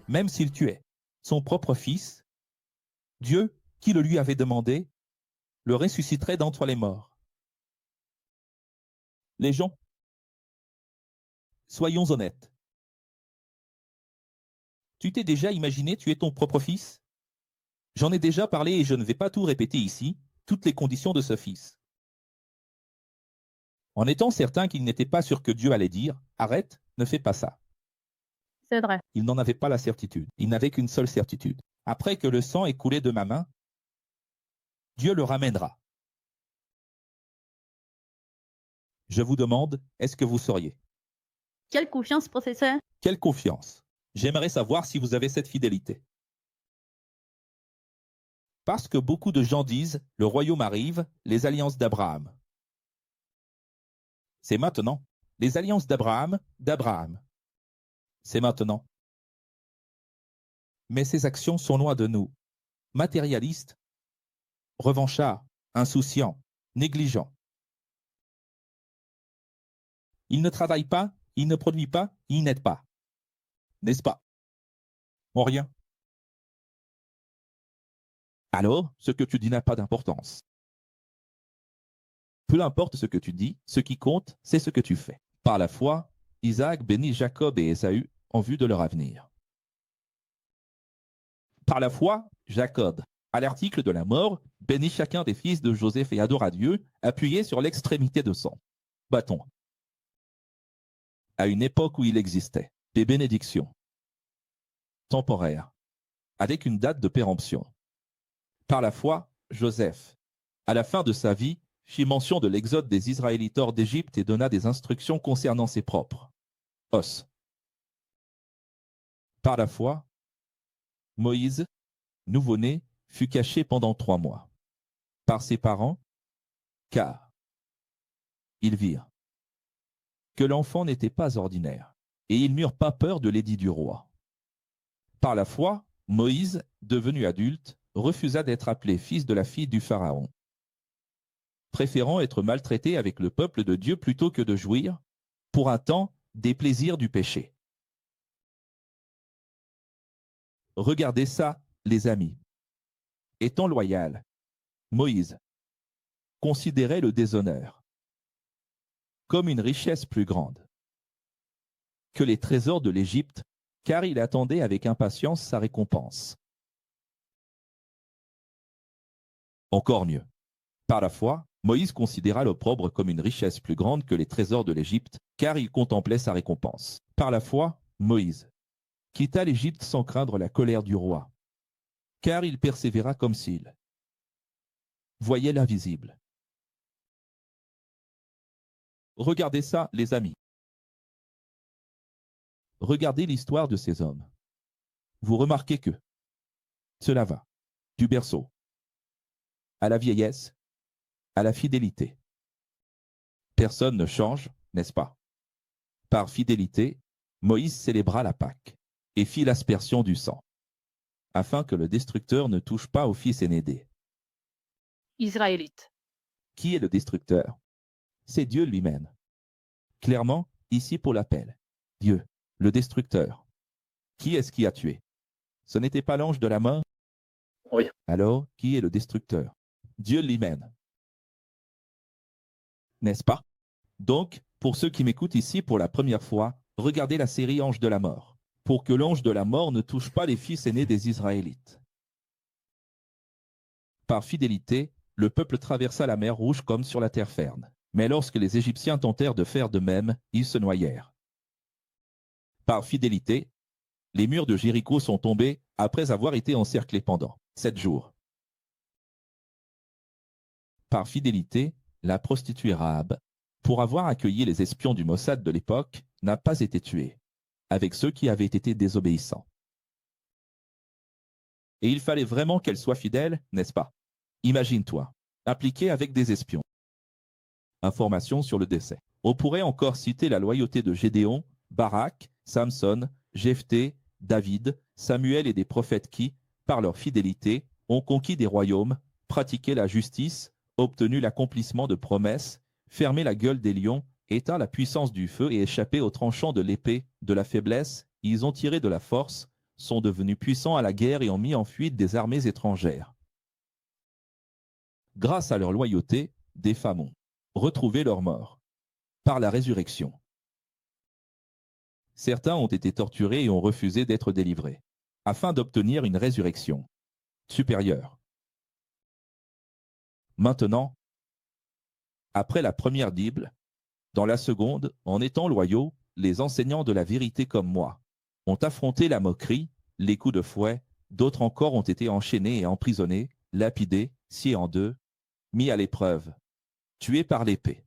Même s'il tuait son propre fils, Dieu, qui le lui avait demandé, le ressusciterait d'entre les morts. Les gens, soyons honnêtes. Tu t'es déjà imaginé tuer ton propre fils? J'en ai déjà parlé et je ne vais pas tout répéter ici, toutes les conditions de ce fils. En étant certain qu'il n'était pas sûr que Dieu allait dire « Arrête, ne fais pas ça ». C'est vrai. Il n'en avait pas la certitude. Il n'avait qu'une seule certitude. Après que le sang ait coulé de ma main, Dieu le ramènera. Je vous demande, est-ce que vous sauriez? Quelle confiance, professeur? Quelle confiance? J'aimerais savoir si vous avez cette fidélité. Parce que beaucoup de gens disent, le royaume arrive, les alliances d'Abraham. C'est maintenant. Les alliances d'Abraham. C'est maintenant. Mais ces actions sont loin de nous. Matérialistes, revanchards, insouciants, négligents. Il ne travaille pas, il ne produit pas, il n'aide pas. N'est-ce pas? En rien. Alors, ce que tu dis n'a pas d'importance. Peu importe ce que tu dis, ce qui compte, c'est ce que tu fais. Par la foi, Isaac bénit Jacob et Ésaü en vue de leur avenir. Par la foi, Jacob, à l'article de la mort, bénit chacun des fils de Joseph et adora Dieu, appuyé sur l'extrémité de son bâton. À une époque où il existait des bénédictions temporaires, avec une date de péremption. Par la foi, Joseph, à la fin de sa vie, fit mention de l'exode des Israélites hors d'Égypte et donna des instructions concernant ses propres os. Par la foi, Moïse, nouveau-né, fut caché pendant 3 mois par ses parents, car ils virent que l'enfant n'était pas ordinaire, et ils n'eurent pas peur de l'édit du roi. Par la foi, Moïse, devenu adulte, refusa d'être appelé fils de la fille du Pharaon, préférant être maltraité avec le peuple de Dieu plutôt que de jouir, pour un temps, des plaisirs du péché. Regardez ça, les amis. Étant loyal, Moïse considérait le déshonneur comme une richesse plus grande que les trésors de l'Égypte, car il attendait avec impatience sa récompense. Encore mieux. Par la foi, Moïse considéra l'opprobre comme une richesse plus grande que les trésors de l'Égypte, car il contemplait sa récompense. Par la foi, Moïse quitta l'Égypte sans craindre la colère du roi, car il persévéra comme s'il voyait l'invisible. Regardez ça, les amis. Regardez l'histoire de ces hommes. Vous remarquez que cela va du berceau à la vieillesse, à la fidélité. Personne ne change, n'est-ce pas? Par fidélité, Moïse célébra la Pâque et fit l'aspersion du sang, afin que le destructeur ne touche pas au fils aîné. Israélite. Qui est le destructeur? C'est Dieu lui-même. Clairement, ici pour l'appel. Dieu, le destructeur. Qui est-ce qui a tué? Ce n'était pas l'ange de la mort? Oui. Alors, qui est le destructeur? Dieu lui-même. N'est-ce pas? Donc, pour ceux qui m'écoutent ici pour la première fois, regardez la série Ange de la mort, pour que l'ange de la mort ne touche pas les fils aînés des Israélites. Par fidélité, le peuple traversa la mer Rouge comme sur la terre ferme. Mais lorsque les Égyptiens tentèrent de faire de même, ils se noyèrent. Par fidélité, les murs de Jéricho sont tombés après avoir été encerclés pendant 7 jours. Par fidélité, la prostituée Rahab, pour avoir accueilli les espions du Mossad de l'époque, n'a pas été tuée, avec ceux qui avaient été désobéissants. Et il fallait vraiment qu'elle soit fidèle, n'est-ce pas? Imagine-toi, impliquée avec des espions. Information sur le décès. On pourrait encore citer la loyauté de Gédéon, Barak, Samson, Jephthé, David, Samuel et des prophètes qui, par leur fidélité, ont conquis des royaumes, pratiqué la justice, obtenu l'accomplissement de promesses, fermé la gueule des lions, éteint la puissance du feu et échappé aux tranchants de l'épée, de la faiblesse, ils ont tiré de la force, sont devenus puissants à la guerre et ont mis en fuite des armées étrangères. Grâce à leur loyauté, des femmes ont retrouvé leur mort par la résurrection. Certains ont été torturés et ont refusé d'être délivrés, afin d'obtenir une résurrection supérieure. Maintenant, après la première Bible, dans la seconde, en étant loyaux, les enseignants de la vérité comme moi ont affronté la moquerie, les coups de fouet, d'autres encore ont été enchaînés et emprisonnés, lapidés, scié en deux, mis à l'épreuve, tué par l'épée.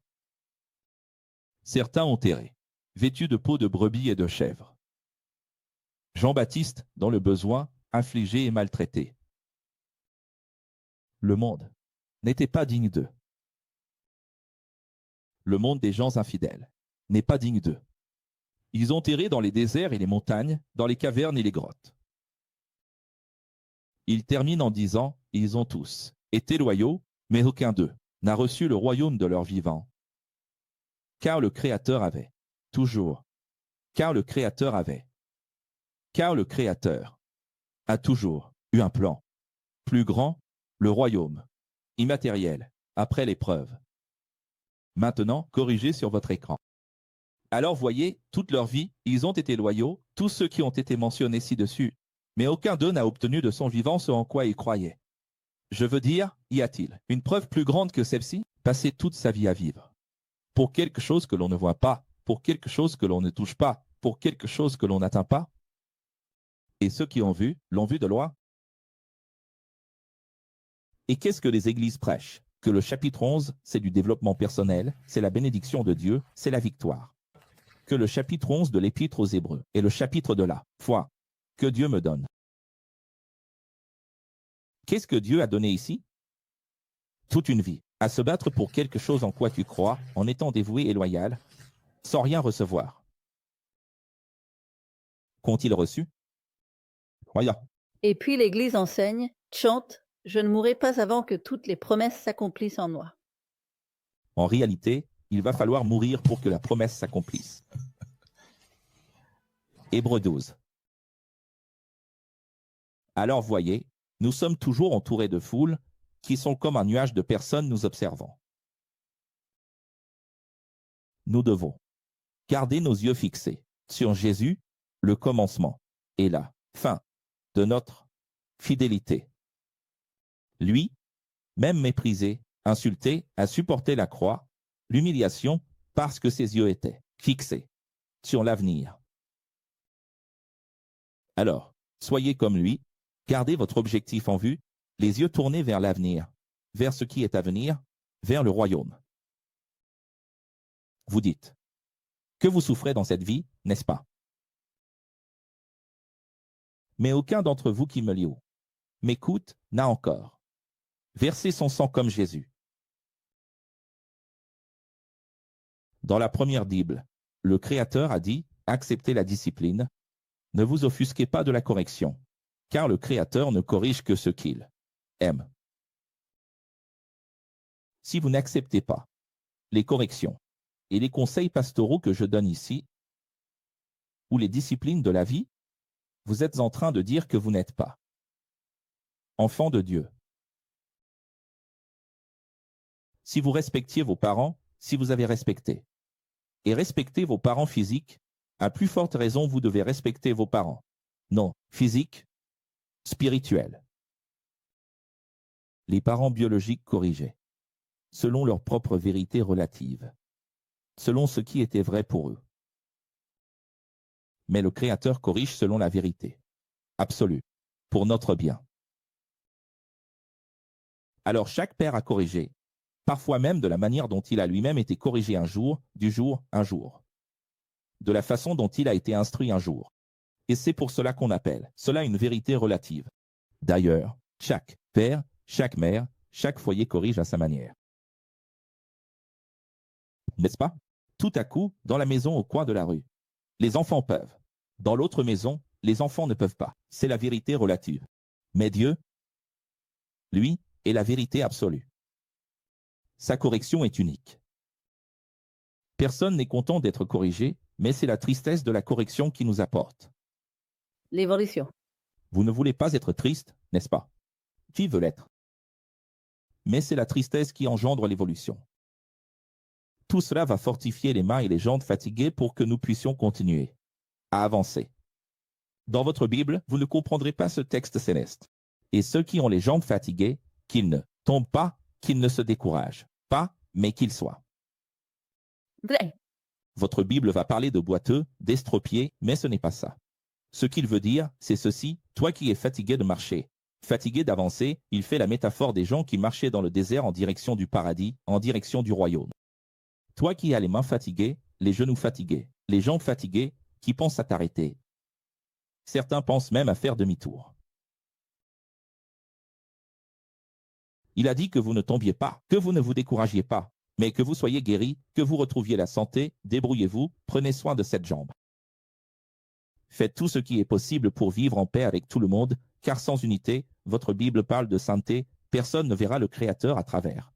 Certains ont erré, vêtus de peau de brebis et de chèvre. Jean-Baptiste, dans le besoin, infligé et maltraité. Le monde n'était pas digne d'eux. Le monde des gens infidèles n'est pas digne d'eux. Ils ont erré dans les déserts et les montagnes, dans les cavernes et les grottes. Il termine en disant, ils ont tous été loyaux, mais aucun d'eux n'a reçu le royaume de leur vivant. Car le Créateur avait, toujours, car le Créateur a toujours eu un plan. Plus grand, le royaume, immatériel, après l'épreuve. Maintenant, corrigez sur votre écran. Alors voyez, toute leur vie, ils ont été loyaux, tous ceux qui ont été mentionnés ci-dessus, mais aucun d'eux n'a obtenu de son vivant ce en quoi il croyait. Je veux dire, y a-t-il une preuve plus grande que celle-ci? Passer toute sa vie à vivre. Pour quelque chose que l'on ne voit pas, pour quelque chose que l'on ne touche pas, pour quelque chose que l'on n'atteint pas. Et ceux qui l'ont vu de loin. Et qu'est-ce que les églises prêchent? Que le chapitre 11, c'est du développement personnel, c'est la bénédiction de Dieu, c'est la victoire. Que le chapitre 11 de l'Épître aux Hébreux est le chapitre de la foi que Dieu me donne. Qu'est-ce que Dieu a donné ici? Toute une vie, à se battre pour quelque chose en quoi tu crois, en étant dévoué et loyal, sans rien recevoir. Qu'ont-ils reçu? Rien. Et puis l'Église enseigne, chante, je ne mourrai pas avant que toutes les promesses s'accomplissent en moi. En réalité, il va falloir mourir pour que la promesse s'accomplisse. Hébreux 12. Alors voyez, nous sommes toujours entourés de foules qui sont comme un nuage de personnes nous observant. Nous devons garder nos yeux fixés sur Jésus, le commencement et la fin de notre fidélité. Lui, même méprisé, insulté, a supporté la croix, l'humiliation, parce que ses yeux étaient fixés sur l'avenir. Alors, soyez comme lui, gardez votre objectif en vue, les yeux tournés vers l'avenir, vers ce qui est à venir, vers le royaume. Vous dites que vous souffrez dans cette vie, n'est-ce pas? Mais aucun d'entre vous qui m'écoute n'a encore versé son sang comme Jésus. Dans la première Bible, le Créateur a dit « Acceptez la discipline, ne vous offusquez pas de la correction, car le Créateur ne corrige que ce qu'il aime. » Si vous n'acceptez pas les corrections et les conseils pastoraux que je donne ici, ou les disciplines de la vie, vous êtes en train de dire que vous n'êtes pas enfant de Dieu. Si vous respectiez vos parents, si vous avez respecté et respectez vos parents physiques, à plus forte raison vous devez respecter vos parents, non physiques, spirituels. Les parents biologiques corrigeaient, selon leur propre vérité relative, selon ce qui était vrai pour eux. Mais le Créateur corrige selon la vérité absolue, pour notre bien. Alors chaque père a corrigé, parfois même de la manière dont il a lui-même été corrigé un jour, de la façon dont il a été instruit un jour. Et c'est pour cela qu'on appelle cela une vérité relative. D'ailleurs, chaque père, chaque mère, chaque foyer corrige à sa manière. N'est-ce pas? Tout à coup, dans la maison au coin de la rue, les enfants peuvent. Dans l'autre maison, les enfants ne peuvent pas. C'est la vérité relative. Mais Dieu, lui, est la vérité absolue. Sa correction est unique. Personne n'est content d'être corrigé, mais c'est la tristesse de la correction qui nous apporte. L'évolution. Vous ne voulez pas être triste, n'est-ce pas? Qui veut l'être? Mais c'est la tristesse qui engendre l'évolution. Tout cela va fortifier les mains et les jambes fatiguées pour que nous puissions continuer à avancer. Dans votre Bible, vous ne comprendrez pas ce texte céleste. Et ceux qui ont les jambes fatiguées, qu'ils ne tombent pas, qu'ils ne se découragent pas, mais qu'ils soient. Vrai. Votre Bible va parler de boiteux, d'estropiés, mais ce n'est pas ça. Ce qu'il veut dire, c'est ceci, toi qui es fatigué de marcher, Fatigué d'avancer, il fait la métaphore des gens qui marchaient dans le désert en direction du paradis, en direction du royaume. Toi qui as les mains fatiguées, les genoux fatigués, les jambes fatiguées, qui pensent à t'arrêter. Certains pensent même à faire demi-tour. Il a dit que vous ne tombiez pas, que vous ne vous découragiez pas, mais que vous soyez guéris, que vous retrouviez la santé, débrouillez-vous, prenez soin de cette jambe. Faites tout ce qui est possible pour vivre en paix avec tout le monde, car sans unité, votre Bible parle de sainteté, personne ne verra le Créateur à travers.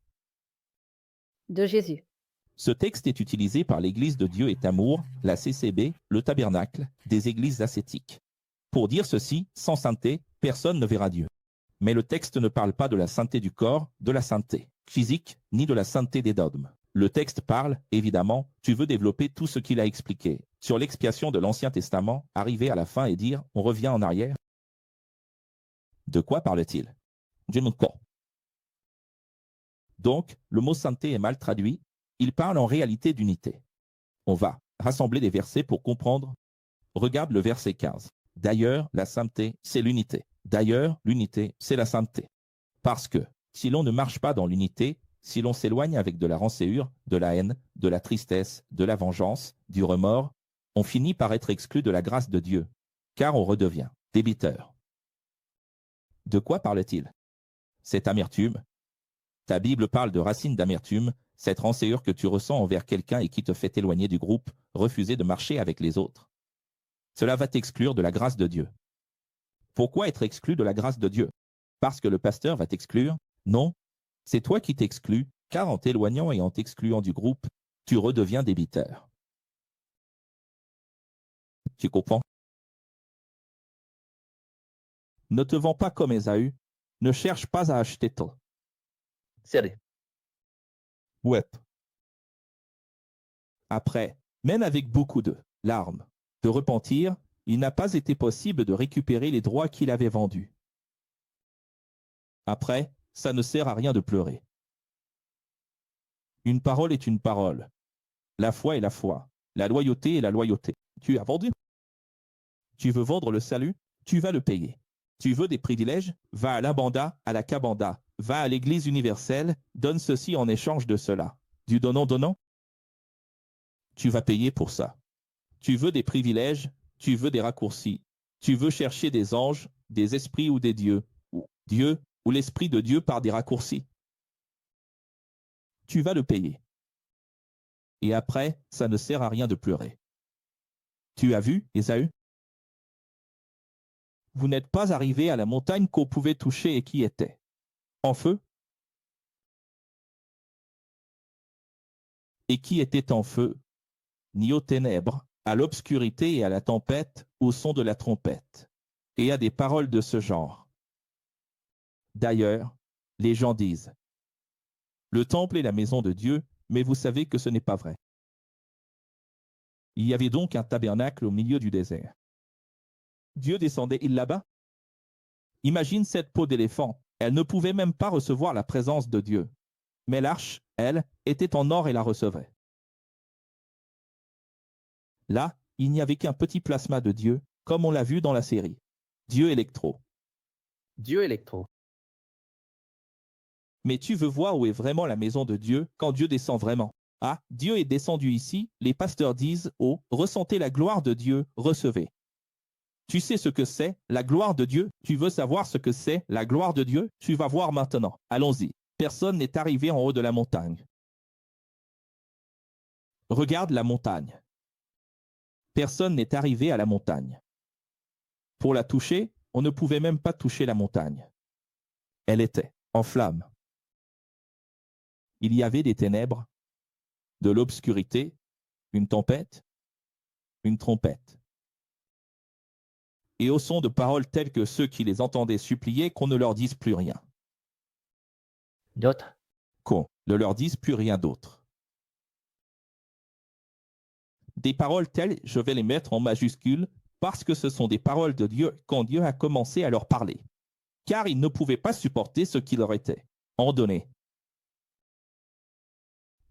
De Jésus. Ce texte est utilisé par l'Église de Dieu est Amour, la CCB, le Tabernacle, des églises ascétiques. Pour dire ceci, sans sainteté, personne ne verra Dieu. Mais le texte ne parle pas de la sainteté du corps, de la sainteté physique, ni de la sainteté des dogmes. Le texte parle, évidemment, tu veux développer tout ce qu'il a expliqué, sur l'expiation de l'Ancien Testament, arriver à la fin et dire, on revient en arrière. De quoi parle-t-il? Je ne sais pas. Donc, le mot sainteté est mal traduit, il parle en réalité d'unité. On va rassembler des versets pour comprendre. Regarde le verset 15. D'ailleurs, la sainteté, c'est l'unité. D'ailleurs, l'unité, c'est la sainteté. Parce que, si l'on ne marche pas dans l'unité, si l'on s'éloigne avec de la rancœur, de la haine, de la tristesse, de la vengeance, du remords, on finit par être exclu de la grâce de Dieu, car on redevient débiteur. De quoi parle-t-il? Cette amertume. Ta Bible parle de racine d'amertume, cette rancœur que tu ressens envers quelqu'un et qui te fait éloigner du groupe, refuser de marcher avec les autres. Cela va t'exclure de la grâce de Dieu. Pourquoi être exclu de la grâce de Dieu? Parce que le pasteur va t'exclure? Non, c'est toi qui t'exclus, car en t'éloignant et en t'excluant du groupe, tu redeviens débiteur. Tu comprends? Ne te vends pas comme Ésaü, ne cherche pas à acheter toi. Serré. Ouais. Après, même avec beaucoup de larmes, de repentir, il n'a pas été possible de récupérer les droits qu'il avait vendus. Après, ça ne sert à rien de pleurer. Une parole est une parole. La foi est la foi. La loyauté est la loyauté. Tu as vendu. Tu veux vendre le salut, tu vas le payer. Tu veux des privilèges, va à la banda, à la cabanda, va à l'église universelle, donne ceci en échange de cela. Du donnant-donnant, tu vas payer pour ça. Tu veux des privilèges, tu veux des raccourcis. Tu veux chercher des anges, des esprits ou des dieux, ou Dieu, ou l'esprit de Dieu par des raccourcis. Tu vas le payer. Et après, ça ne sert à rien de pleurer. Tu as vu, Ésaü? Vous n'êtes pas arrivé à la montagne qu'on pouvait toucher et qui était en feu? Et qui était en feu? Ni aux ténèbres, à l'obscurité et à la tempête, au son de la trompette, et à des paroles de ce genre. D'ailleurs, les gens disent, le temple est la maison de Dieu, mais vous savez que ce n'est pas vrai. Il y avait donc un tabernacle au milieu du désert. Dieu descendait-il là-bas? Imagine cette peau d'éléphant, elle ne pouvait même pas recevoir la présence de Dieu. Mais l'arche, elle, était en or et la recevait. Là, il n'y avait qu'un petit plasma de Dieu, comme on l'a vu dans la série. Dieu électro. Dieu électro. Mais tu veux voir où est vraiment la maison de Dieu quand Dieu descend vraiment. Ah, Dieu est descendu ici, les pasteurs disent, oh, ressentez la gloire de Dieu, recevez. Tu sais ce que c'est, la gloire de Dieu? Tu veux savoir ce que c'est, la gloire de Dieu? Tu vas voir maintenant. Allons-y. Personne n'est arrivé en haut de la montagne. Regarde la montagne. Personne n'est arrivé à la montagne. Pour la toucher, on ne pouvait même pas toucher la montagne. Elle était en flammes. Il y avait des ténèbres, de l'obscurité, une tempête, une trompette. Et au son de paroles telles que ceux qui les entendaient supplier qu'on ne leur dise plus rien. D'autres. Qu'on ne leur dise plus rien d'autre. Des paroles telles, je vais les mettre en majuscules, parce que ce sont des paroles de Dieu quand Dieu a commencé à leur parler. Car ils ne pouvaient pas supporter ce qui leur était ordonné.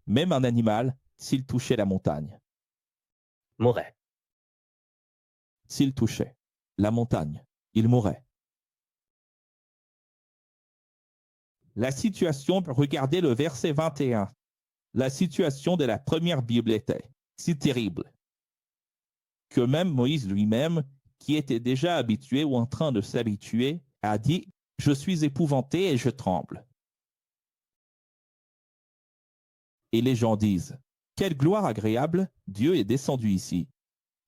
Même un animal, s'il touchait la montagne. Mourrait. S'il touchait la montagne, il mourrait. La situation, regardez le verset 21. La situation de la première Bible était si terrible que même Moïse lui-même, qui était déjà habitué ou en train de s'habituer, a dit « Je suis épouvanté et je tremble ». Et les gens disent « Quelle gloire agréable, Dieu est descendu ici.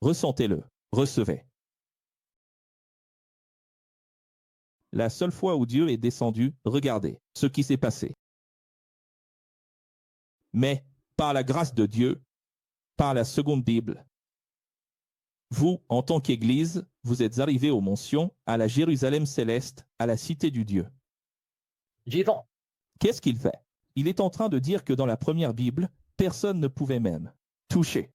Ressentez-le, recevez. » La seule fois où Dieu est descendu, regardez ce qui s'est passé. Mais, par la grâce de Dieu, par la seconde Bible, vous, en tant qu'Église, vous êtes arrivés au Mont Sion, à la Jérusalem céleste, à la cité du Dieu. J'y vais. Qu'est-ce qu'il fait? Il est en train de dire que dans la première Bible, personne ne pouvait même toucher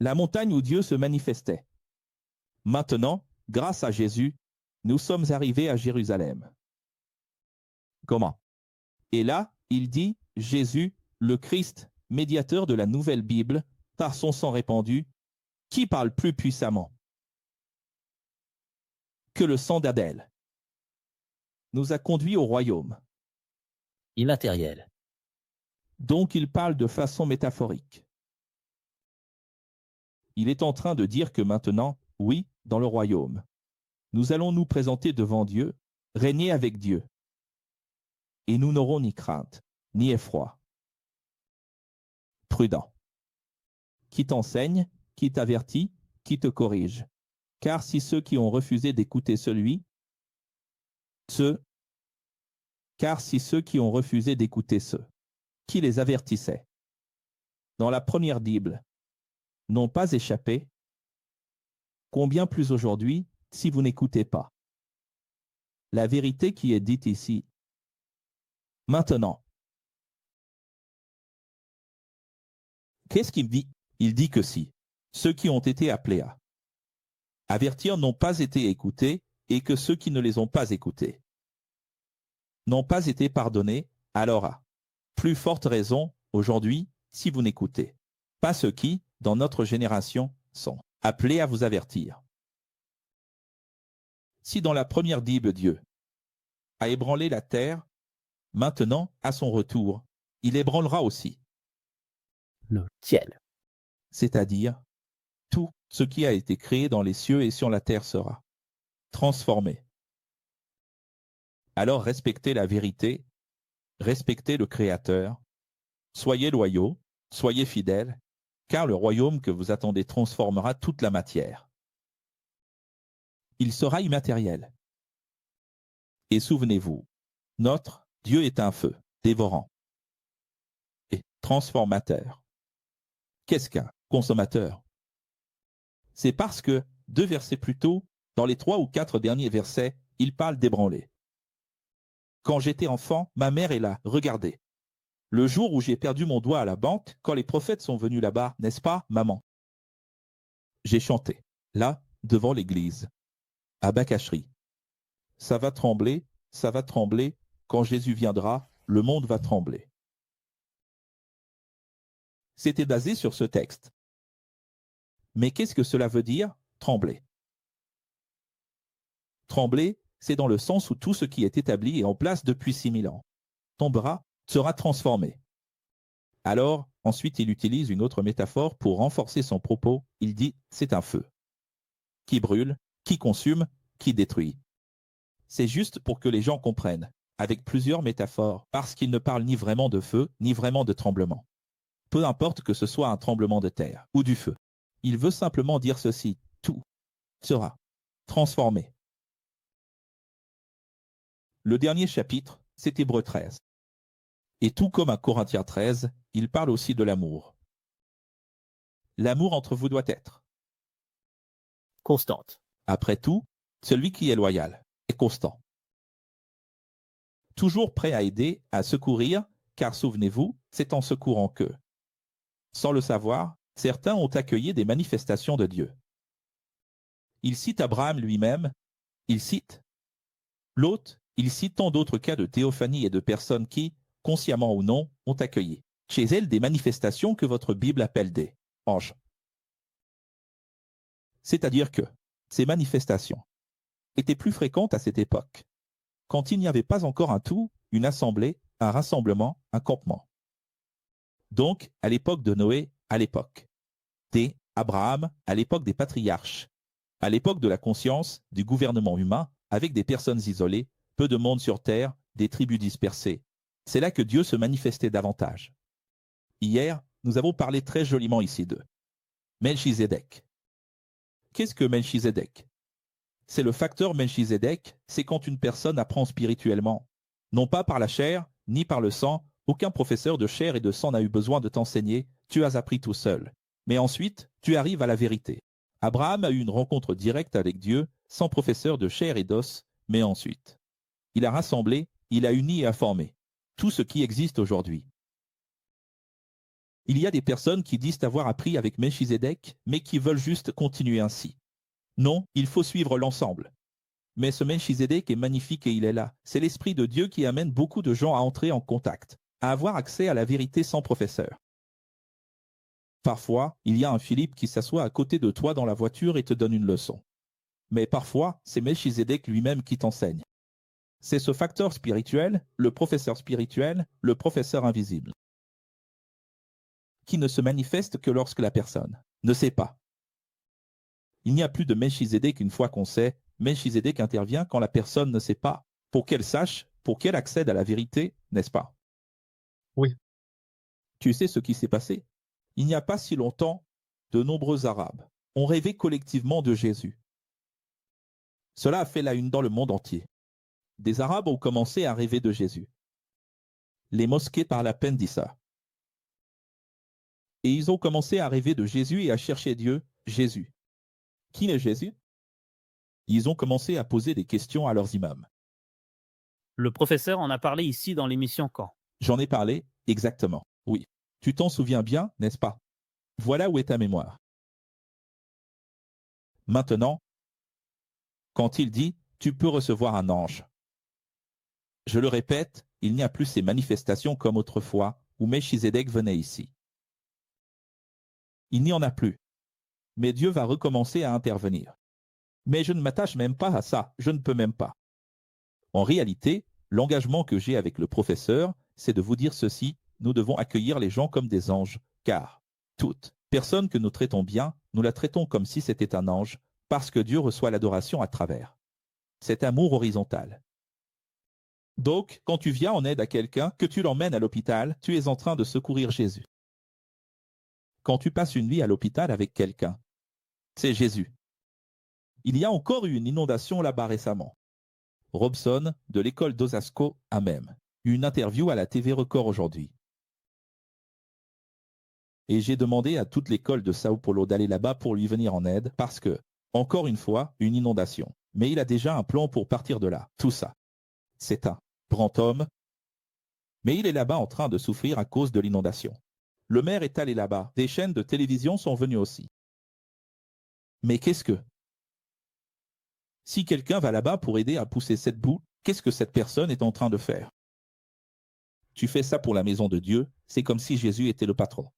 la montagne où Dieu se manifestait. Maintenant, grâce à Jésus, nous sommes arrivés à Jérusalem. Comment? Et là, il dit, Jésus, le Christ, médiateur de la nouvelle Bible, par son sang répandu, qui parle plus puissamment que le sang d'Abel, nous a conduits au royaume. Immatériel. Donc il parle de façon métaphorique. Il est en train de dire que maintenant, oui, dans le royaume, nous allons nous présenter devant Dieu, régner avec Dieu. Et nous n'aurons ni crainte, ni effroi. Prudent. Qui t'enseigne, qui t'avertit, qui te corrige. Car si ceux qui ont refusé d'écouter ceux qui les avertissaient dans la première Bible n'ont pas échappé, combien plus aujourd'hui si vous n'écoutez pas la vérité qui est dite ici. Maintenant, qu'est-ce qu'il dit? Il dit que si ceux qui ont été appelés à avertir n'ont pas été écoutés et que ceux qui ne les ont pas écoutés n'ont pas été pardonnés, alors à plus forte raison aujourd'hui si vous n'écoutez pas ceux qui, dans notre génération, sont appelés à vous avertir. Si dans la première Bible Dieu a ébranlé la terre, maintenant, à son retour, il ébranlera aussi Le ciel. c'est-à-dire tout ce qui a été créé dans les cieux et sur la terre sera transformé. Alors respectez la vérité, respectez le Créateur, soyez loyaux, soyez fidèles, car le royaume que vous attendez transformera toute la matière. Il sera immatériel. Et souvenez-vous, notre Dieu est un feu dévorant et transformateur. Qu'est-ce qu'un consommateur? C'est parce que, 2 versets plus tôt, dans les 3 ou 4 derniers versets, il parle d'ébranler. Quand j'étais enfant, ma mère est là, regardez. Le jour où j'ai perdu mon doigt à la banque, quand les prophètes sont venus là-bas, n'est-ce pas, maman? J'ai chanté, là, devant l'église, à Bakacherie. Ça va trembler, quand Jésus viendra, le monde va trembler. C'était basé sur ce texte. Mais qu'est-ce que cela veut dire, trembler? Trembler, c'est dans le sens où tout ce qui est établi et en place depuis 6000 ans tombera, sera transformé. Alors, ensuite, il utilise une autre métaphore pour renforcer son propos. Il dit, c'est un feu qui brûle, qui consume, qui détruit. C'est juste pour que les gens comprennent, avec plusieurs métaphores, parce qu'il ne parle ni vraiment de feu, ni vraiment de tremblement. Peu importe que ce soit un tremblement de terre ou du feu. Il veut simplement dire ceci, tout sera transformé. Le dernier chapitre, c'est Hébreux 13. Et tout comme à Corinthiens 13, il parle aussi de l'amour. L'amour entre vous doit être Constante. après tout, celui qui est loyal est constant. Toujours prêt à aider, à secourir, car souvenez-vous, c'est en secourant que, sans le savoir, certains ont accueilli des manifestations de Dieu. Il cite Abraham lui-même, il cite Lot, il cite tant d'autres cas de théophanie et de personnes qui, consciemment ou non, ont accueilli chez elles des manifestations que votre Bible appelle des anges. C'est-à-dire que ces manifestations étaient plus fréquentes à cette époque, quand il n'y avait pas encore un tout une assemblée, un rassemblement, un campement. Donc, à l'époque de Noé, à l'époque d'Abraham, à l'époque des patriarches, à l'époque de la conscience, du gouvernement humain, avec des personnes isolées, peu de monde sur terre, des tribus dispersées. C'est là que Dieu se manifestait davantage. Hier, nous avons parlé très joliment ici de Melchizedek. Qu'est-ce que Melchizedek? C'est le facteur Melchizedek, c'est quand une personne apprend spirituellement, non pas par la chair, ni par le sang, aucun professeur de chair et de sang n'a eu besoin de t'enseigner, tu as appris tout seul. Mais ensuite, tu arrives à la vérité. Abraham a eu une rencontre directe avec Dieu, sans professeur de chair et d'os, mais ensuite. Il a rassemblé, il a uni et a formé tout ce qui existe aujourd'hui. Il y a des personnes qui disent avoir appris avec Melchizedek, mais qui veulent juste continuer ainsi. Non, il faut suivre l'ensemble. Mais ce Melchizedek est magnifique et il est là. C'est l'Esprit de Dieu qui amène beaucoup de gens à entrer en contact, à avoir accès à la vérité sans professeur. Parfois, il y a un Philippe qui s'assoit à côté de toi dans la voiture et te donne une leçon. Mais parfois, c'est Melchizedek lui-même qui t'enseigne. C'est ce facteur spirituel, le professeur invisible, qui ne se manifeste que lorsque la personne ne sait pas. Il n'y a plus de Melchizedek une fois qu'on sait. Melchizedek intervient quand la personne ne sait pas, pour qu'elle sache, pour qu'elle accède à la vérité, n'est-ce pas? Oui. Tu sais ce qui s'est passé? Il n'y a pas si longtemps, de nombreux Arabes ont rêvé collectivement de Jésus. Cela a fait la une dans le monde entier. Des Arabes ont commencé à rêver de Jésus. Les mosquées parlent à peine d'Issa. Et ils ont commencé à rêver de Jésus et à chercher Dieu, Jésus. Qui est Jésus? Ils ont commencé à poser des questions à leurs imams. Le professeur en a parlé ici dans l'émission Quand. J'en ai parlé, exactement, oui. Tu t'en souviens bien, n'est-ce pas? Voilà où est ta mémoire. Maintenant, quand il dit « tu peux recevoir un ange », je le répète, il n'y a plus ces manifestations comme autrefois, où Melchizedek venait ici. Il n'y en a plus. Mais Dieu va recommencer à intervenir. Mais je ne m'attache même pas à ça, je ne peux même pas. En réalité, l'engagement que j'ai avec le professeur, c'est de vous dire ceci, nous devons accueillir les gens comme des anges, car toute personne que nous traitons bien, nous la traitons comme si c'était un ange, parce que Dieu reçoit l'adoration à travers cet amour horizontal. Donc, quand tu viens en aide à quelqu'un, que tu l'emmènes à l'hôpital, tu es en train de secourir Jésus. Quand tu passes une nuit à l'hôpital avec quelqu'un, c'est Jésus. Il y a encore eu une inondation là-bas récemment. Robson, de l'école d'Osasco, a même eu une interview à la TV Record aujourd'hui. Et j'ai demandé à toute l'école de Sao Paulo d'aller là-bas pour lui venir en aide parce que, encore une fois, une inondation. Mais il a déjà un plan pour partir de là. Tout ça. C'est un grand homme. Mais il est là-bas en train de souffrir à cause de l'inondation. Le maire est allé là-bas. Des chaînes de télévision sont venues aussi. Mais qu'est-ce que? Si quelqu'un va là-bas pour aider à pousser cette boue, qu'est-ce que cette personne est en train de faire? Tu fais ça pour la maison de Dieu, c'est comme si Jésus était le patron.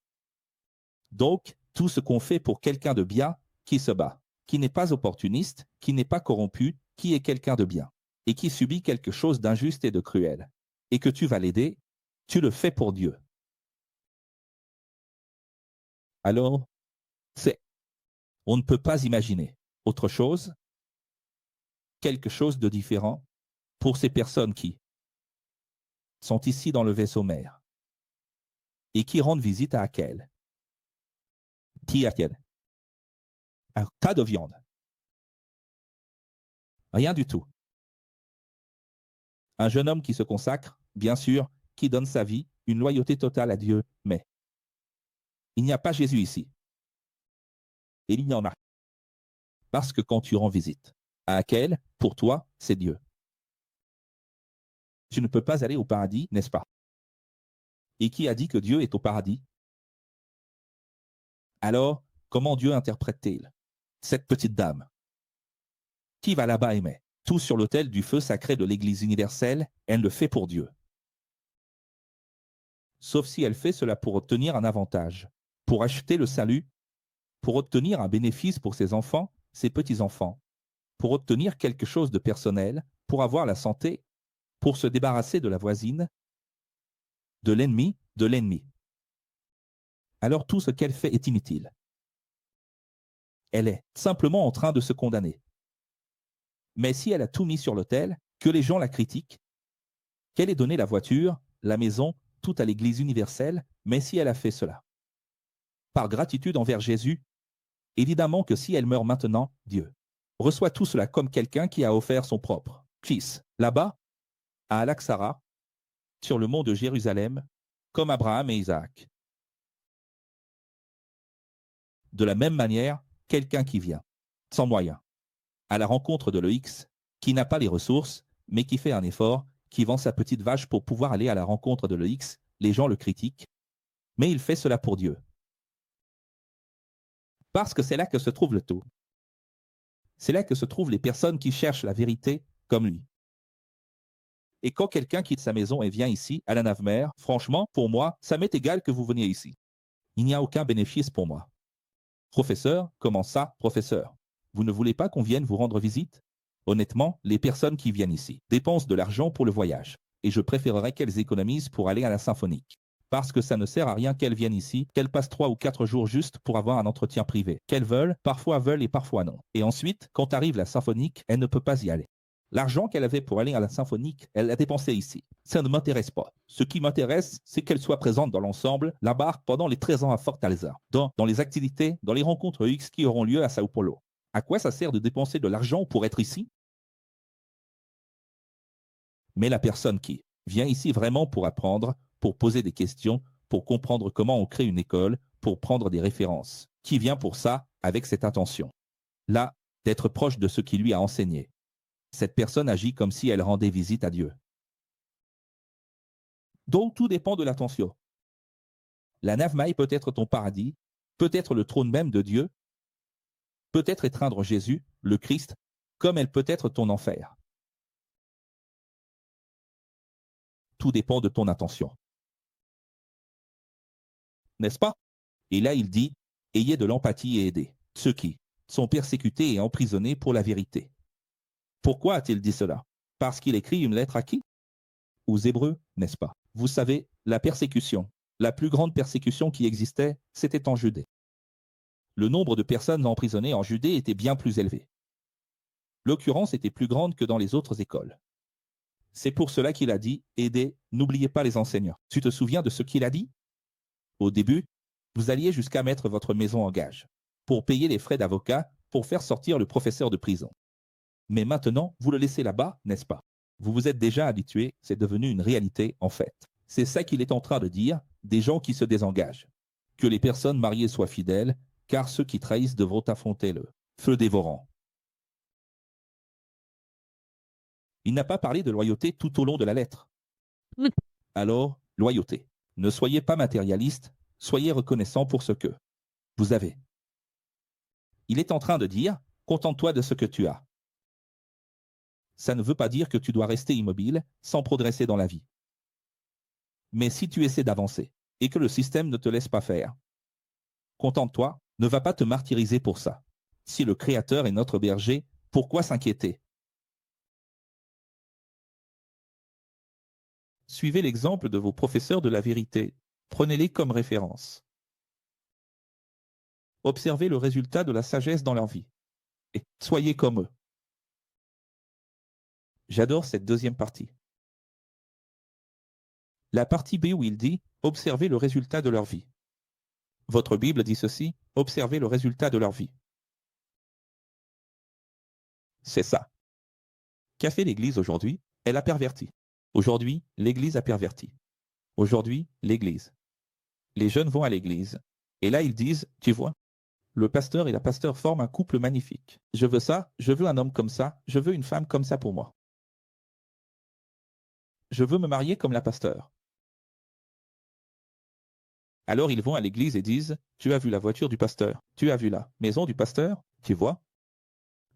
Donc, tout ce qu'on fait pour quelqu'un de bien, qui se bat, qui n'est pas opportuniste, qui n'est pas corrompu, qui est quelqu'un de bien, et qui subit quelque chose d'injuste et de cruel, et que tu vas l'aider, tu le fais pour Dieu. Alors, on ne peut pas imaginer autre chose, quelque chose de différent, pour ces personnes qui sont ici dans le vaisseau mère, et qui rendent visite à Akel. Qui Akel? Un tas de viande. Rien du tout. Un jeune homme qui se consacre, bien sûr, qui donne sa vie, une loyauté totale à Dieu, mais il n'y a pas Jésus ici. Et il y en a. Parce que quand tu rends visite à Akel, pour toi, c'est Dieu. Tu ne peux pas aller au paradis, n'est-ce pas? Et qui a dit que Dieu est au paradis? Alors, comment Dieu interprète-t-il cette petite dame qui va là-bas et met tout sur l'autel du feu sacré de l'Église universelle, elle le fait pour Dieu. Sauf si elle fait cela pour obtenir un avantage, pour acheter le salut, pour obtenir un bénéfice pour ses enfants, ses petits-enfants, pour obtenir quelque chose de personnel, pour avoir la santé, pour se débarrasser de la voisine, de l'ennemi, alors tout ce qu'elle fait est inutile. Elle est simplement en train de se condamner. Mais si elle a tout mis sur l'autel, que les gens la critiquent, qu'elle ait donné la voiture, la maison, tout à l'Église universelle, mais si elle a fait cela, par gratitude envers Jésus, évidemment que si elle meurt maintenant, Dieu reçoit tout cela comme quelqu'un qui a offert son propre fils, là-bas, à Al-Aqsara, sur le mont de Jérusalem, comme Abraham et Isaac. De la même manière, quelqu'un qui vient, sans moyens, à la rencontre de l'EX, qui n'a pas les ressources, mais qui fait un effort, qui vend sa petite vache pour pouvoir aller à la rencontre de l'EX, les gens le critiquent, mais il fait cela pour Dieu. Parce que c'est là que se trouve le tout. C'est là que se trouvent les personnes qui cherchent la vérité comme lui. Et quand quelqu'un quitte sa maison et vient ici, à la Nave-Mère, franchement, pour moi, ça m'est égal que vous veniez ici. Il n'y a aucun bénéfice pour moi. Professeur, comment ça, professeur? Vous ne voulez pas qu'on vienne vous rendre visite? Honnêtement, les personnes qui viennent ici dépensent de l'argent pour le voyage. Et je préférerais qu'elles économisent pour aller à la symphonique. Parce que ça ne sert à rien qu'elles viennent ici, qu'elles passent 3 ou 4 jours juste pour avoir un entretien privé. Qu'elles veulent et parfois non. Et ensuite, quand arrive la symphonique, elle ne peut pas y aller. L'argent qu'elle avait pour aller à la symphonique, elle l'a dépensé ici. Ça ne m'intéresse pas. Ce qui m'intéresse, c'est qu'elle soit présente dans l'ensemble, là-bas, pendant les 13 ans à Fort Alza. Dans les activités, dans les rencontres X qui auront lieu à Sao Paulo. À quoi ça sert de dépenser de l'argent pour être ici? Mais la personne qui vient ici vraiment pour apprendre, pour poser des questions, pour comprendre comment on crée une école, pour prendre des références, qui vient pour ça, avec cette intention. Là, d'être proche de ce qui lui a enseigné. Cette personne agit comme si elle rendait visite à Dieu. Donc tout dépend de l'attention. La Navmaï peut être ton paradis, peut être le trône même de Dieu, peut être étreindre Jésus, le Christ, comme elle peut être ton enfer. Tout dépend de ton intention. N'est-ce pas? Et là il dit, ayez de l'empathie et aidez ceux qui sont persécutés et emprisonnés pour la vérité. Pourquoi a-t-il dit cela? Parce qu'il écrit une lettre à qui? Aux Hébreux, n'est-ce pas? Vous savez, la persécution, la plus grande persécution qui existait, c'était en Judée. Le nombre de personnes emprisonnées en Judée était bien plus élevé. L'occurrence était plus grande que dans les autres écoles. C'est pour cela qu'il a dit, aidez, n'oubliez pas les enseignants. Tu te souviens de ce qu'il a dit? Au début, vous alliez jusqu'à mettre votre maison en gage, pour payer les frais d'avocat, pour faire sortir le professeur de prison. Mais maintenant, vous le laissez là-bas, n'est-ce pas? Vous vous êtes déjà habitué, c'est devenu une réalité en fait. C'est ça qu'il est en train de dire, des gens qui se désengagent. Que les personnes mariées soient fidèles, car ceux qui trahissent devront affronter le feu dévorant. Il n'a pas parlé de loyauté tout au long de la lettre. Alors, loyauté. Ne soyez pas matérialiste, soyez reconnaissant pour ce que vous avez. Il est en train de dire, contente-toi de ce que tu as. Ça ne veut pas dire que tu dois rester immobile, sans progresser dans la vie. Mais si tu essaies d'avancer, et que le système ne te laisse pas faire, contente-toi, ne va pas te martyriser pour ça. Si le Créateur est notre berger, pourquoi s'inquiéter? Suivez l'exemple de vos professeurs de la vérité. Prenez-les comme référence. Observez le résultat de la sagesse dans leur vie. Et soyez comme eux. J'adore cette deuxième partie. La partie B où il dit « Observez le résultat de leur vie ». Votre Bible dit ceci « Observez le résultat de leur vie ». C'est ça. Qu'a fait l'Église aujourd'hui? Elle a perverti. Aujourd'hui, l'Église a perverti. Aujourd'hui, l'Église. Les jeunes vont à l'Église. Et là, ils disent « Tu vois, le pasteur et la pasteur forment un couple magnifique. Je veux ça, je veux un homme comme ça, je veux une femme comme ça pour moi. Je veux me marier comme la pasteur. » Alors ils vont à l'église et disent « Tu as vu la voiture du pasteur? Tu as vu la maison du pasteur? Tu vois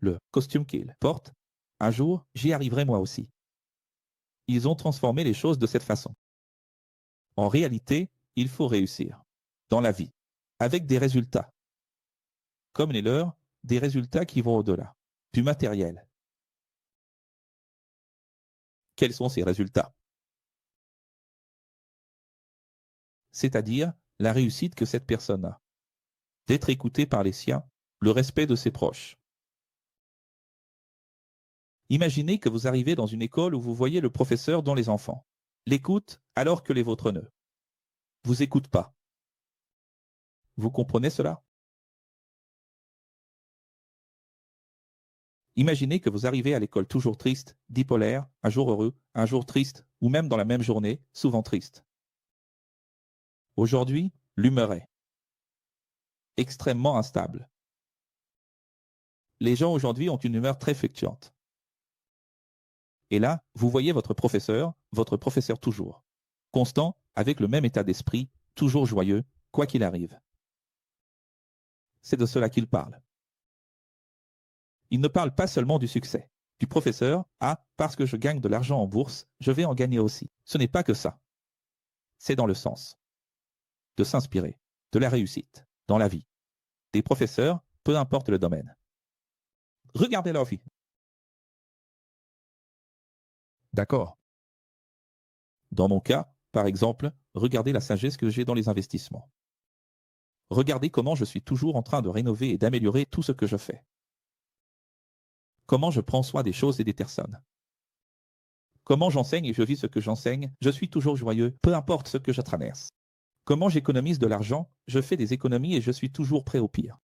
le costume qu'il porte? Un jour, j'y arriverai moi aussi. » Ils ont transformé les choses de cette façon. En réalité, il faut réussir dans la vie, avec des résultats. Comme les leurs, des résultats qui vont au-delà, du matériel. Quels sont ses résultats? C'est-à-dire la réussite que cette personne a. D'être écoutée par les siens, le respect de ses proches. Imaginez que vous arrivez dans une école où vous voyez le professeur dont les enfants l'écoutent alors que les vôtres ne vous écoutent pas. Vous comprenez cela? Imaginez que vous arrivez à l'école toujours triste, bipolaire, un jour heureux, un jour triste, ou même dans la même journée, souvent triste. Aujourd'hui, l'humeur est extrêmement instable. Les gens aujourd'hui ont une humeur très fluctuante. Et là, vous voyez votre professeur toujours, constant, avec le même état d'esprit, toujours joyeux, quoi qu'il arrive. C'est de cela qu'il parle. Il ne parle pas seulement du succès du professeur. Ah, parce que je gagne de l'argent en bourse, je vais en gagner aussi. Ce n'est pas que ça. C'est dans le sens de s'inspirer de la réussite dans la vie des professeurs, peu importe le domaine. Regardez leur vie. D'accord. Dans mon cas, par exemple, regardez la sagesse que j'ai dans les investissements. Regardez comment je suis toujours en train de rénover et d'améliorer tout ce que je fais. Comment je prends soin des choses et des personnes. Comment j'enseigne et je vis ce que j'enseigne, je suis toujours joyeux, peu importe ce que je traverse. Comment j'économise de l'argent, je fais des économies et je suis toujours prêt au pire.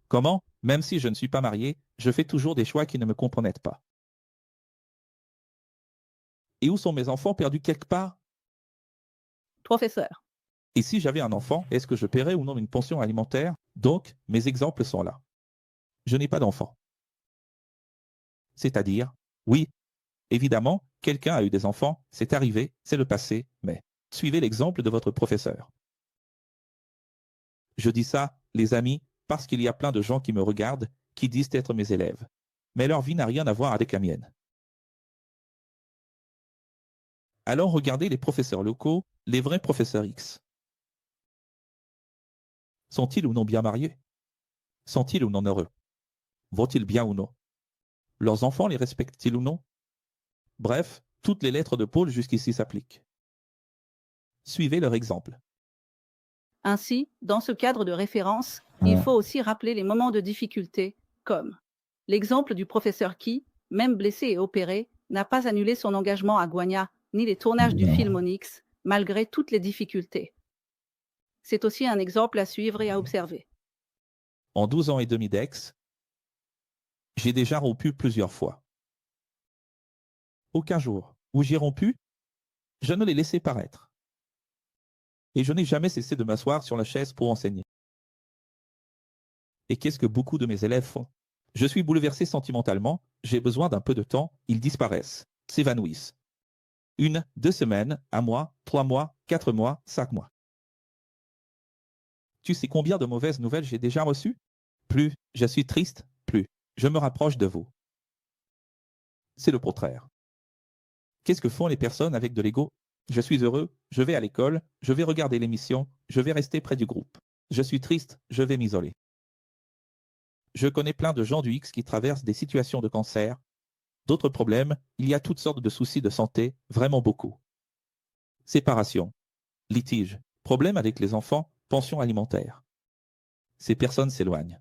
Comment, même si je ne suis pas marié, je fais toujours des choix qui ne me compromettent pas. Et où sont mes enfants perdus quelque part? Professeur. Et si j'avais un enfant, est-ce que je paierais ou non une pension alimentaire? Donc, mes exemples sont là. Je n'ai pas d'enfant. C'est-à-dire, oui, évidemment, quelqu'un a eu des enfants, c'est arrivé, c'est le passé, mais suivez l'exemple de votre professeur. Je dis ça, les amis, parce qu'il y a plein de gens qui me regardent, qui disent être mes élèves. Mais leur vie n'a rien à voir avec la mienne. Alors regardez les professeurs locaux, les vrais professeurs X. Sont-ils ou non bien mariés? Sont-ils ou non heureux? Vont-ils bien ou non? Leurs enfants les respectent-ils ou non? Bref, toutes les lettres de Paul jusqu'ici s'appliquent. Suivez leur exemple. Ainsi, dans ce cadre de référence, il faut aussi rappeler les moments de difficulté, comme l'exemple du professeur qui, même blessé et opéré, n'a pas annulé son engagement à Guagna, ni les tournages du film Onyx, malgré toutes les difficultés. C'est aussi un exemple à suivre et à observer. En 12 ans et demi d'ex, j'ai déjà rompu plusieurs fois. Aucun jour où j'ai rompu, je ne l'ai laissé paraître. Et je n'ai jamais cessé de m'asseoir sur la chaise pour enseigner. Et qu'est-ce que beaucoup de mes élèves font? Je suis bouleversé sentimentalement, j'ai besoin d'un peu de temps, ils disparaissent, s'évanouissent. 1, 2 semaines, 1 mois, 3 mois, 4 mois, 5 mois. Tu sais combien de mauvaises nouvelles j'ai déjà reçues? Plus je suis triste, plus je me rapproche de vous. C'est le contraire. Qu'est-ce que font les personnes avec de l'ego? Je suis heureux, je vais à l'école, je vais regarder l'émission, je vais rester près du groupe. Je suis triste, je vais m'isoler. Je connais plein de gens du X qui traversent des situations de cancer, d'autres problèmes, il y a toutes sortes de soucis de santé, vraiment beaucoup. Séparation, litige, problèmes avec les enfants, pension alimentaire. Ces personnes s'éloignent.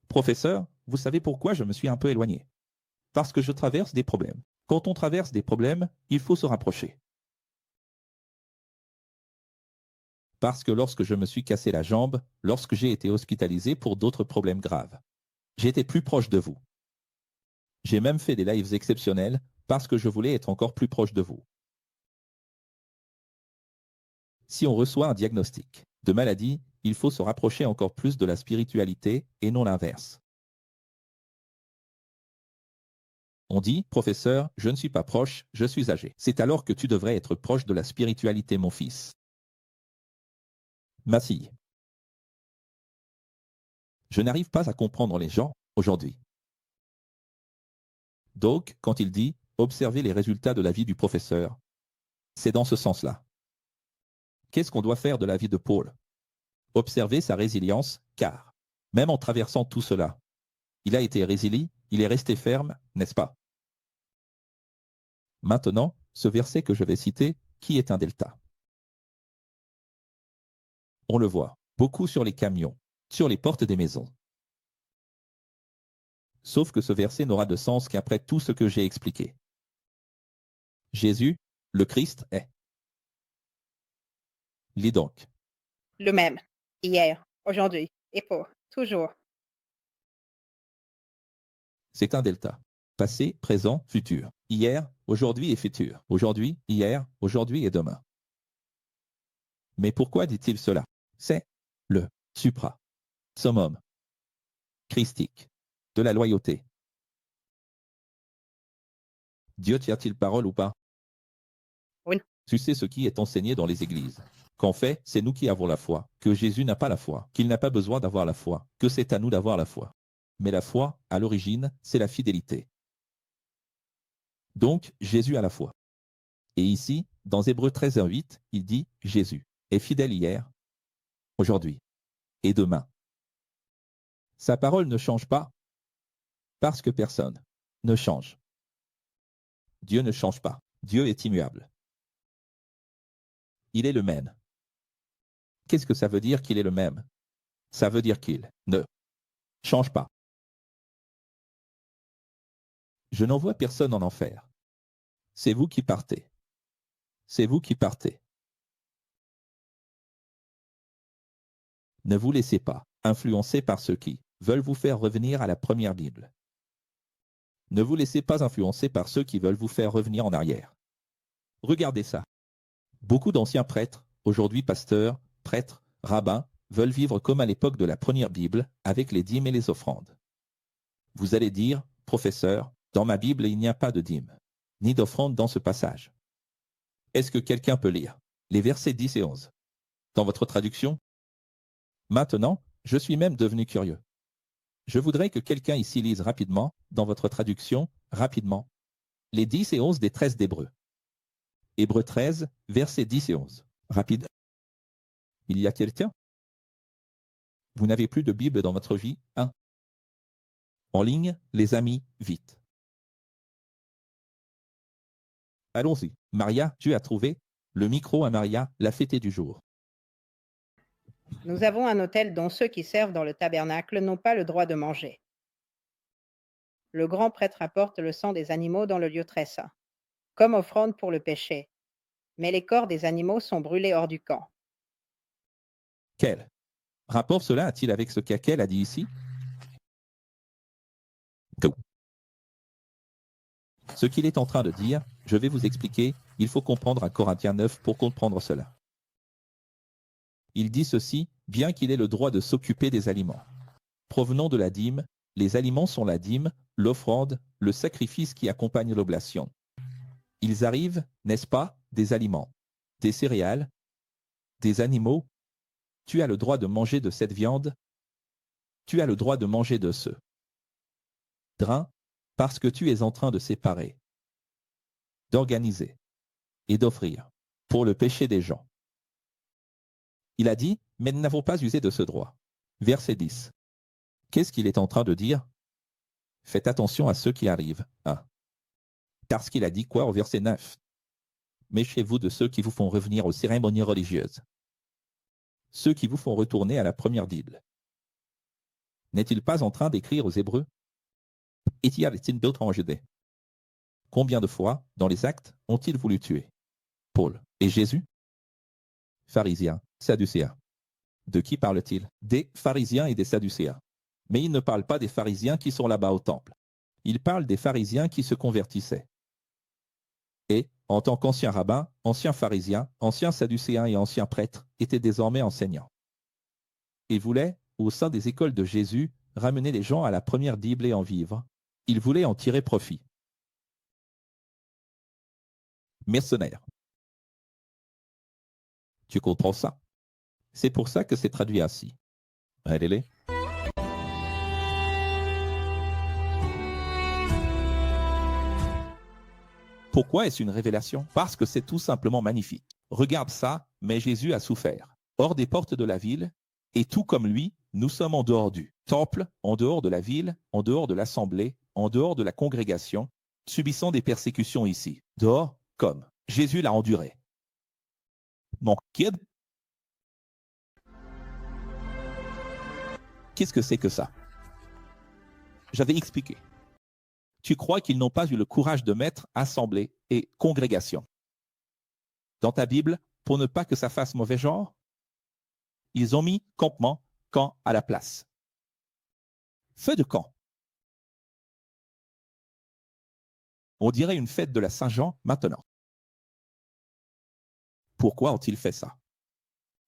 Professeur, vous savez pourquoi je me suis un peu éloigné? Parce que je traverse des problèmes. Quand on traverse des problèmes, il faut se rapprocher. Parce que lorsque je me suis cassé la jambe, lorsque j'ai été hospitalisé pour d'autres problèmes graves, j'étais plus proche de vous. J'ai même fait des lives exceptionnels parce que je voulais être encore plus proche de vous. Si on reçoit un diagnostic de maladie, il faut se rapprocher encore plus de la spiritualité et non l'inverse. On dit, professeur, je ne suis pas proche, je suis âgé. C'est alors que tu devrais être proche de la spiritualité, mon fils. Ma fille. Je n'arrive pas à comprendre les gens aujourd'hui. Donc, quand il dit « observer les résultats de la vie du professeur », c'est dans ce sens-là. Qu'est-ce qu'on doit faire de la vie de Paul? Observer sa résilience, car, même en traversant tout cela, il a été résilient, il est resté ferme, n'est-ce pas? Maintenant, ce verset que je vais citer, qui est un delta. On le voit beaucoup sur les camions, sur les portes des maisons. Sauf que ce verset n'aura de sens qu'après tout ce que j'ai expliqué. Jésus, le Christ, est. Lis donc. Le même, hier, aujourd'hui et pour toujours. C'est un delta. Passé, présent, futur. Hier, aujourd'hui et futur. Aujourd'hui, hier, aujourd'hui et demain. Mais pourquoi dit-il cela? C'est le supra, summum, christique, de la loyauté. Dieu tient-il parole ou pas? Oui. Tu sais ce qui est enseigné dans les églises. Qu'en fait, c'est nous qui avons la foi, que Jésus n'a pas la foi, qu'il n'a pas besoin d'avoir la foi, que c'est à nous d'avoir la foi. Mais la foi, à l'origine, c'est la fidélité. Donc, Jésus a la foi. Et ici, dans Hébreux 13:8, il dit « Jésus est fidèle hier, aujourd'hui et demain. » Sa parole ne change pas parce que personne ne change. Dieu ne change pas. Dieu est immuable. Il est le même. Qu'est-ce que ça veut dire qu'il est le même? Ça veut dire qu'il ne change pas. Je n'envoie personne en enfer. C'est vous qui partez. C'est vous qui partez. Ne vous laissez pas influencer par ceux qui veulent vous faire revenir à la première Bible. Ne vous laissez pas influencer par ceux qui veulent vous faire revenir en arrière. Regardez ça. Beaucoup d'anciens prêtres, aujourd'hui pasteurs, prêtres, rabbins, veulent vivre comme à l'époque de la première Bible, avec les dîmes et les offrandes. Vous allez dire, professeur, dans ma Bible il n'y a pas de dîmes, ni d'offrandes dans ce passage. Est-ce que quelqu'un peut lire les versets 10 et 11 dans votre traduction? Maintenant, je suis même devenu curieux. Je voudrais que quelqu'un ici lise rapidement, dans votre traduction, rapidement, les 10 et 11 des 13 d'Hébreux. Hébreux 13, versets 10 et 11. Rapide. Il y a quelqu'un? Vous n'avez plus de Bible dans votre vie, hein? En ligne, les amis, vite. Allons-y. Maria, tu as trouvé le micro à Maria, la fêtée du jour. Nous avons un autel dont ceux qui servent dans le tabernacle n'ont pas le droit de manger. Le grand prêtre apporte le sang des animaux dans le lieu très saint, comme offrande pour le péché. Mais les corps des animaux sont brûlés hors du camp. Quel rapport cela a-t-il avec ce qu'Akel a dit ici? Go. Ce qu'il est en train de dire, je vais vous expliquer, il faut comprendre à Corinthiens 9 pour comprendre cela. Il dit ceci, bien qu'il ait le droit de s'occuper des aliments. Provenant de la dîme, les aliments sont la dîme, l'offrande, le sacrifice qui accompagne l'oblation. Ils arrivent, n'est-ce pas, des aliments, des céréales, des animaux. Tu as le droit de manger de cette viande. Tu as le droit de manger de ce grain, parce que tu es en train de séparer, d'organiser et d'offrir pour le péché des gens. Il a dit, mais nous n'avons pas usé de ce droit. Verset 10. Qu'est-ce qu'il est en train de dire? Faites attention à ceux qui arrivent. Parce qu'il a dit quoi au verset 9? Méfiez-vous de ceux qui vous font revenir aux cérémonies religieuses. Ceux qui vous font retourner à la première Bible. N'est-il pas en train d'écrire aux Hébreux? Combien de fois, dans les actes, ont-ils voulu tuer Paul et Jésus? Pharisiens, Sadducéens. De qui parle-t-il? Des pharisiens et des Sadducéens. Mais il ne parle pas des pharisiens qui sont là-bas au temple. Il parle des pharisiens qui se convertissaient. Et, en tant qu'anciens rabbins, anciens pharisiens, anciens sadducéens et anciens prêtres, étaient désormais enseignants. Ils voulaient, au sein des écoles de Jésus, ramener les gens à la première Bible et en vivre. Ils voulaient en tirer profit. Mercenaires. Tu comprends ça? C'est pour ça que c'est traduit ainsi. Allez-les. Pourquoi est-ce une révélation? Parce que c'est tout simplement magnifique. Regarde ça, mais Jésus a souffert. Hors des portes de la ville, et tout comme lui, nous sommes en dehors du temple, en dehors de la ville, en dehors de l'assemblée, en dehors de la congrégation, subissant des persécutions ici, dehors, comme Jésus l'a enduré. Mon kid, qu'est-ce que c'est que ça? J'avais expliqué. Tu crois qu'ils n'ont pas eu le courage de mettre assemblée et congrégation dans ta Bible pour ne pas que ça fasse mauvais genre? Ils ont mis campement, camp à la place. Feu de camp. On dirait une fête de la Saint-Jean maintenant. Pourquoi ont-ils fait ça?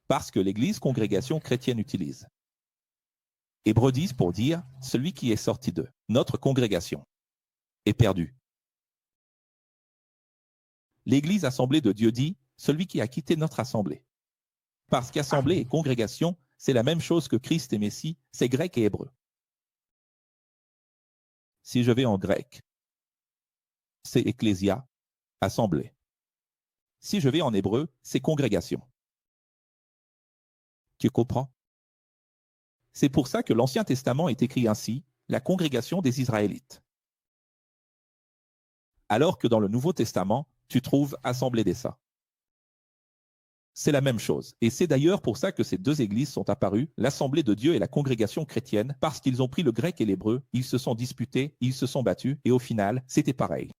Parce que l'Église congrégation chrétienne utilise Hébreux 10 pour dire celui qui est sorti de notre congrégation est perdu. L'Église assemblée de Dieu dit celui qui a quitté notre assemblée. Parce qu'assemblée et congrégation, c'est la même chose que Christ et Messie, c'est grec et hébreu. Si je vais en grec, c'est ecclésia, assemblée. Si je vais en hébreu, c'est congrégation. Tu comprends? C'est pour ça que l'Ancien Testament est écrit ainsi, la congrégation des Israélites. Alors que dans le Nouveau Testament, tu trouves assemblée des saints. C'est la même chose. Et c'est d'ailleurs pour ça que ces deux églises sont apparues, l'Assemblée de Dieu et la congrégation chrétienne, parce qu'ils ont pris le grec et l'hébreu, ils se sont disputés, ils se sont battus, et au final, c'était pareil.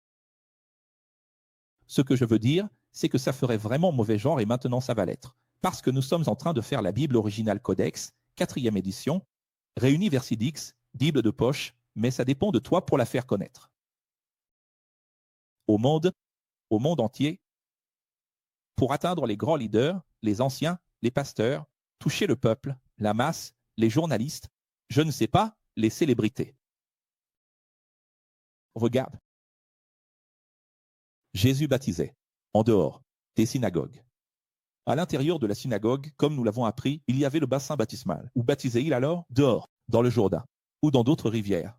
Ce que je veux dire, c'est que ça ferait vraiment mauvais genre et maintenant ça va l'être. Parce que nous sommes en train de faire la Bible originale Codex, 4e édition, réunie Versidix, Bible de poche, mais ça dépend de toi pour la faire connaître. Au monde entier, pour atteindre les grands leaders, les anciens, les pasteurs, toucher le peuple, la masse, les journalistes, je ne sais pas, les célébrités. Regarde. Jésus baptisait, en dehors, des synagogues. À l'intérieur de la synagogue, comme nous l'avons appris, il y avait le bassin baptismal. Où baptisait-il alors? Dehors, dans le Jourdain, ou dans d'autres rivières.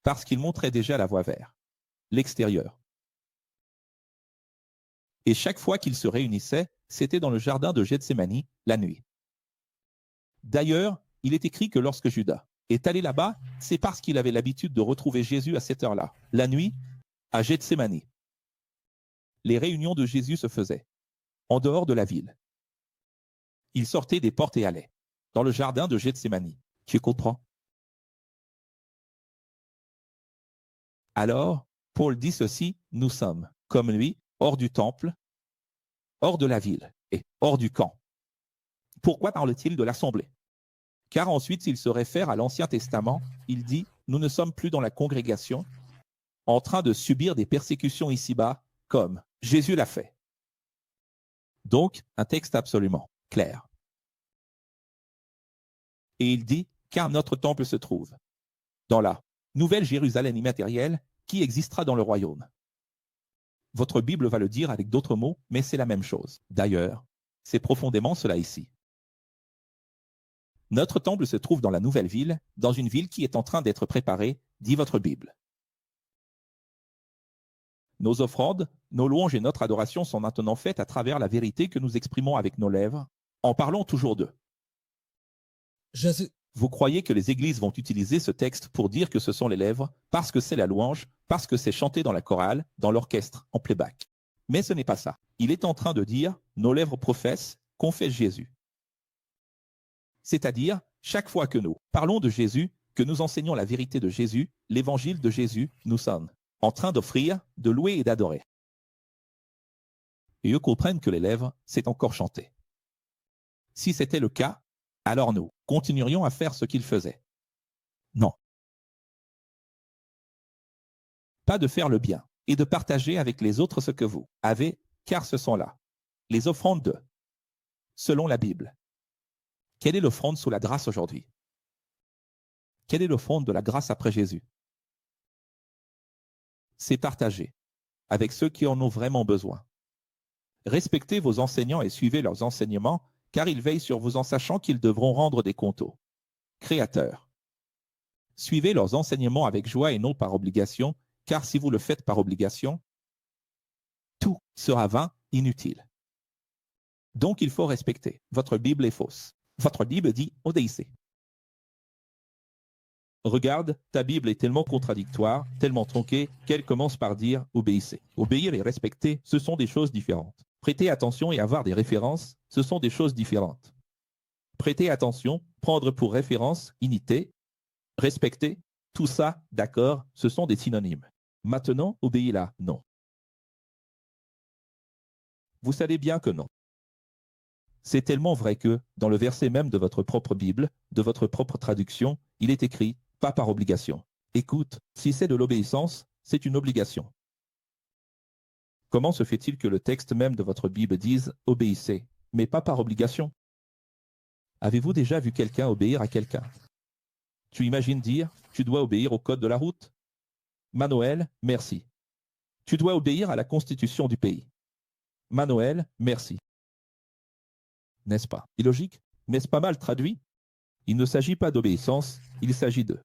Parce qu'il montrait déjà la voie vers l'extérieur. Et chaque fois qu'ils se réunissaient, c'était dans le jardin de Gethsémani, la nuit. D'ailleurs, il est écrit que lorsque Judas est allé là-bas, c'est parce qu'il avait l'habitude de retrouver Jésus à cette heure-là, la nuit, à Gethsémani. Les réunions de Jésus se faisaient en dehors de la ville. Il sortait des portes et allait dans le jardin de Gethsémani. Tu comprends? Alors, Paul dit ceci, nous sommes, comme lui, hors du temple, hors de la ville et hors du camp. Pourquoi parle-t-il de l'assemblée? Car ensuite, il se réfère à l'Ancien Testament, il dit, nous ne sommes plus dans la congrégation, en train de subir des persécutions ici-bas, comme Jésus l'a fait. Donc, un texte absolument clair. Et il dit, car notre temple se trouve dans la nouvelle Jérusalem immatérielle qui existera dans le royaume. Votre Bible va le dire avec d'autres mots, mais c'est la même chose. D'ailleurs, c'est profondément cela ici. Notre temple se trouve dans la nouvelle ville, dans une ville qui est en train d'être préparée, dit votre Bible. Nos offrandes, nos louanges et notre adoration sont maintenant faites à travers la vérité que nous exprimons avec nos lèvres, en parlant toujours d'eux. Vous croyez que les églises vont utiliser ce texte pour dire que ce sont les lèvres, parce que c'est la louange, parce que c'est chanté dans la chorale, dans l'orchestre, en playback. Mais ce n'est pas ça. Il est en train de dire, nos lèvres professent, confessent Jésus. C'est-à-dire, chaque fois que nous parlons de Jésus, que nous enseignons la vérité de Jésus, l'évangile de Jésus, nous sommes en train d'offrir, de louer et d'adorer. Et eux comprennent que les lèvres, c'est encore chanter. Si c'était le cas, alors nous continuerions à faire ce qu'ils faisaient. Non. Pas de faire le bien et de partager avec les autres ce que vous avez, car ce sont là les offrandes de, selon la Bible. Quelle est l'offrande sous la grâce aujourd'hui? Quelle est l'offrande de la grâce après Jésus? C'est partager avec ceux qui en ont vraiment besoin. Respectez vos enseignants et suivez leurs enseignements, car ils veillent sur vous en sachant qu'ils devront rendre des comptes au Créateur. Suivez leurs enseignements avec joie et non par obligation, car si vous le faites par obligation, tout sera vain, inutile. Donc il faut respecter. Votre Bible est fausse. Votre Bible dit obéissez. Regarde, ta Bible est tellement contradictoire, tellement tronquée, qu'elle commence par dire « obéissez ». Obéir et respecter, ce sont des choses différentes. Prêter attention et avoir des références, ce sont des choses différentes. Prêter attention, prendre pour référence, imiter, respecter, tout ça, d'accord, ce sont des synonymes. Maintenant, obéis-la, non. Vous savez bien que non. C'est tellement vrai que, dans le verset même de votre propre Bible, de votre propre traduction, il est écrit « pas par obligation ». Écoute, si c'est de l'obéissance, c'est une obligation. Comment se fait-il que le texte même de votre Bible dise « obéissez », mais pas par obligation? Avez-vous déjà vu quelqu'un obéir à quelqu'un? Tu imagines dire « tu dois obéir au code de la route ». Manoël, merci. Tu dois obéir à la constitution du pays. Manoël, merci. N'est-ce pas illogique? N'est-ce pas mal traduit? Il ne s'agit pas d'obéissance, il s'agit de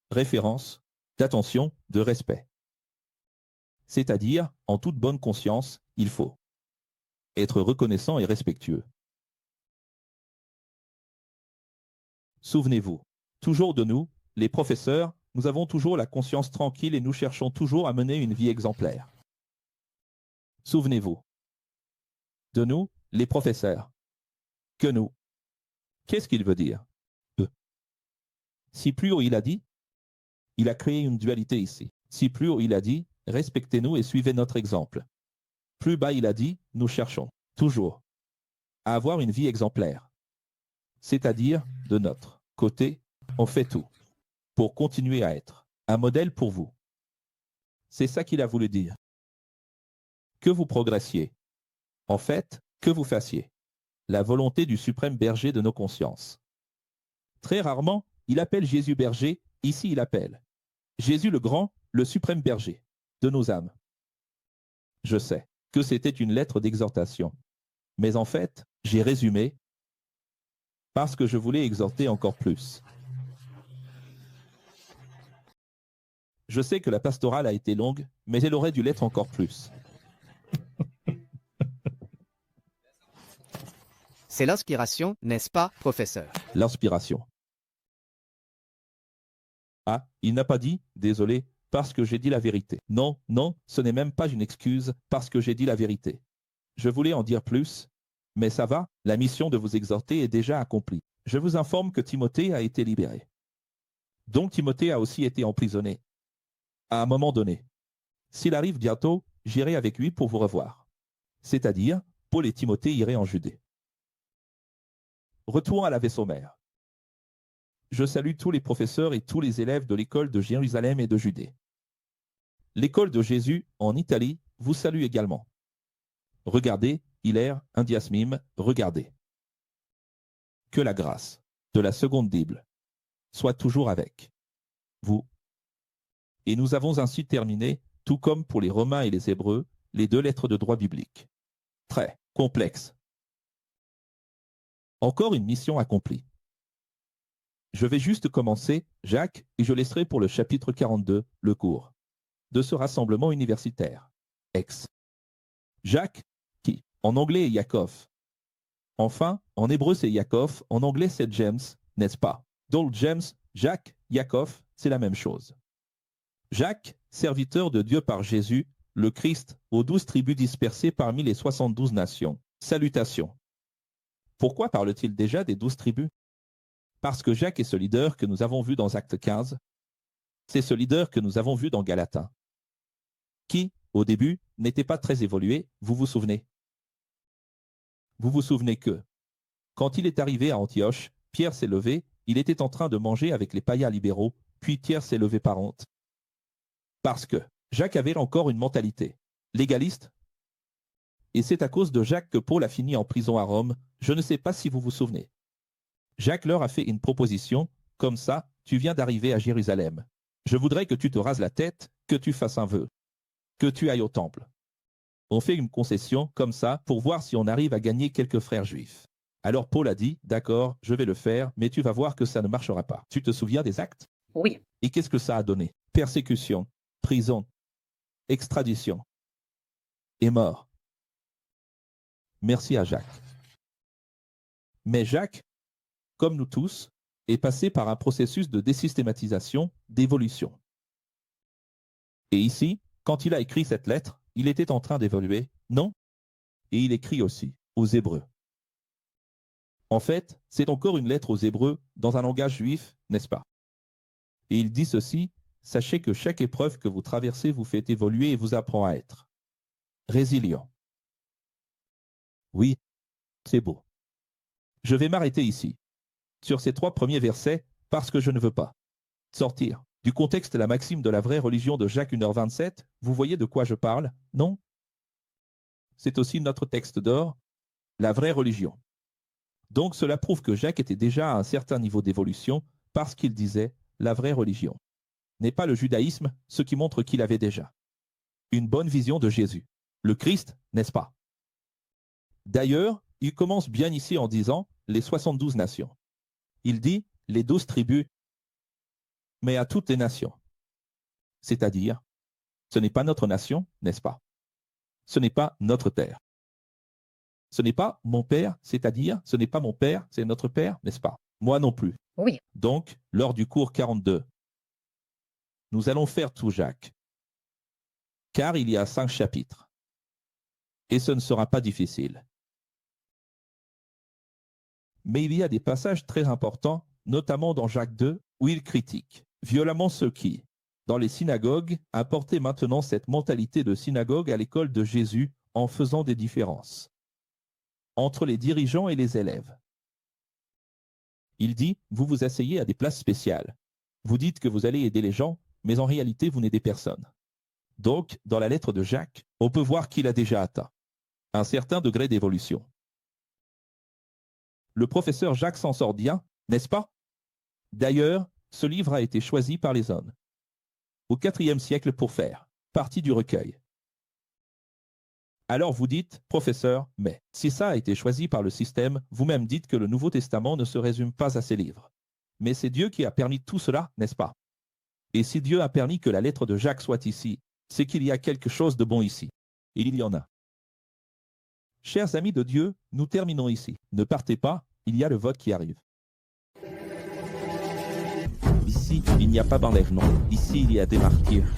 référence, d'attention, de respect. C'est-à-dire, en toute bonne conscience, il faut être reconnaissant et respectueux. Souvenez-vous, toujours de nous, les professeurs, nous avons toujours la conscience tranquille et nous cherchons toujours à mener une vie exemplaire. Souvenez-vous de nous, les professeurs. Que nous. Qu'est-ce qu'il veut dire? Eux. Si plus haut il a dit, il a créé une dualité ici. Si plus haut il a dit, respectez-nous et suivez notre exemple. Plus bas il a dit, nous cherchons, toujours, à avoir une vie exemplaire. C'est-à-dire, de notre côté, on fait tout pour continuer à être un modèle pour vous. C'est ça qu'il a voulu dire. Que vous progressiez. En fait, que vous fassiez. La volonté du suprême berger de nos consciences. Très rarement, il appelle Jésus berger, ici il appelle Jésus le grand, le suprême berger de nos âmes. Je sais que c'était une lettre d'exhortation, mais en fait, j'ai résumé parce que je voulais exhorter encore plus. Je sais que la pastorale a été longue, mais elle aurait dû l'être encore plus. C'est l'inspiration, n'est-ce pas, professeur? L'inspiration. Ah, il n'a pas dit, désolé, parce que j'ai dit la vérité. Non, non, ce n'est même pas une excuse, parce que j'ai dit la vérité. Je voulais en dire plus, mais ça va, la mission de vous exhorter est déjà accomplie. Je vous informe que Timothée a été libéré. Donc Timothée a aussi été emprisonné. À un moment donné. S'il arrive bientôt, j'irai avec lui pour vous revoir. C'est-à-dire, Paul et Timothée iraient en Judée. Retour à la vaisseau mère. Je salue tous les professeurs et tous les élèves de l'école de Jérusalem et de Judée. L'école de Jésus, en Italie, vous salue également. Regardez, Hilaire, Indiasmime, regardez. Que la grâce de la seconde Bible soit toujours avec vous. Et nous avons ainsi terminé, tout comme pour les Romains et les Hébreux, les 2 lettres de droit biblique. Très complexe. Encore une mission accomplie. Je vais juste commencer, Jacques, et je laisserai pour le chapitre 42, le cours de ce rassemblement universitaire. Ex. Jacques, qui, en anglais est Yaakov. Enfin, en hébreu c'est Yaakov, en anglais c'est James, n'est-ce pas? Donc James, Jacques, Yaakov, c'est la même chose. Jacques, serviteur de Dieu par Jésus, le Christ, aux 12 tribus dispersées parmi les 72 nations. Salutations. Pourquoi parle-t-il déjà des 12 tribus? Parce que Jacques est ce leader que nous avons vu dans Acte 15. C'est ce leader que nous avons vu dans Galatin. Qui, au début, n'était pas très évolué, vous vous souvenez? Vous vous souvenez que, quand il est arrivé à Antioche, Pierre s'est levé, il était en train de manger avec les païens libéraux, puis Pierre s'est levé par honte. Parce que Jacques avait encore une mentalité légaliste. Et c'est à cause de Jacques que Paul a fini en prison à Rome, je ne sais pas si vous vous souvenez. Jacques leur a fait une proposition, comme ça, tu viens d'arriver à Jérusalem. Je voudrais que tu te rases la tête, que tu fasses un vœu, que tu ailles au temple. On fait une concession, comme ça, pour voir si on arrive à gagner quelques frères juifs. Alors Paul a dit, d'accord, je vais le faire, mais tu vas voir que ça ne marchera pas. Tu te souviens des actes? Oui. Et qu'est-ce que ça a donné? Persécution, prison, extradition et mort. Merci à Jacques. Mais Jacques, comme nous tous, est passé par un processus de désystématisation, d'évolution. Et ici, quand il a écrit cette lettre, il était en train d'évoluer, non? Et il écrit aussi aux Hébreux. En fait, c'est encore une lettre aux Hébreux dans un langage juif, n'est-ce pas? Et il dit ceci, sachez que chaque épreuve que vous traversez vous fait évoluer et vous apprend à être résilient. Oui, c'est beau. Je vais m'arrêter ici, sur ces 3 premiers versets, parce que je ne veux pas sortir du contexte la maxime de la vraie religion de Jacques 1h27. Vous voyez de quoi je parle, non? C'est aussi notre texte d'or, la vraie religion. Donc cela prouve que Jacques était déjà à un certain niveau d'évolution parce qu'il disait la vraie religion. N'est pas le judaïsme, ce qui montre qu'il avait déjà une bonne vision de Jésus, le Christ, n'est-ce pas? D'ailleurs, il commence bien ici en disant les 72 nations. Il dit les 12 tribus, mais à toutes les nations. C'est-à-dire, ce n'est pas notre nation, n'est-ce pas? Ce n'est pas notre terre. Ce n'est pas mon père, c'est-à-dire, ce n'est pas mon père, c'est notre père, n'est-ce pas? Moi non plus. Oui. Donc, lors du cours 42, nous allons faire tout Jacques, car il y a 5 chapitres. Et ce ne sera pas difficile. Mais il y a des passages très importants, notamment dans Jacques 2, où il critique violemment ceux qui, dans les synagogues, apportaient maintenant cette mentalité de synagogue à l'école de Jésus en faisant des différences entre les dirigeants et les élèves. Il dit, vous vous asseyez à des places spéciales. Vous dites que vous allez aider les gens, mais en réalité, vous n'aidez personne. Donc, dans la lettre de Jacques, on peut voir qu'il a déjà atteint un certain degré d'évolution. Le professeur Jacques s'en sort bien, n'est-ce pas? D'ailleurs, ce livre a été choisi par les hommes au IVe siècle pour faire partie du recueil. Alors vous dites, professeur, mais si ça a été choisi par le système, vous-même dites que le Nouveau Testament ne se résume pas à ces livres. Mais c'est Dieu qui a permis tout cela, n'est-ce pas? Et si Dieu a permis que la lettre de Jacques soit ici, c'est qu'il y a quelque chose de bon ici. Et il y en a. Chers amis de Dieu, nous terminons ici. Ne partez pas, il y a le vote qui arrive. Ici, il n'y a pas d'enlèvement. Ici, il y a des martyrs.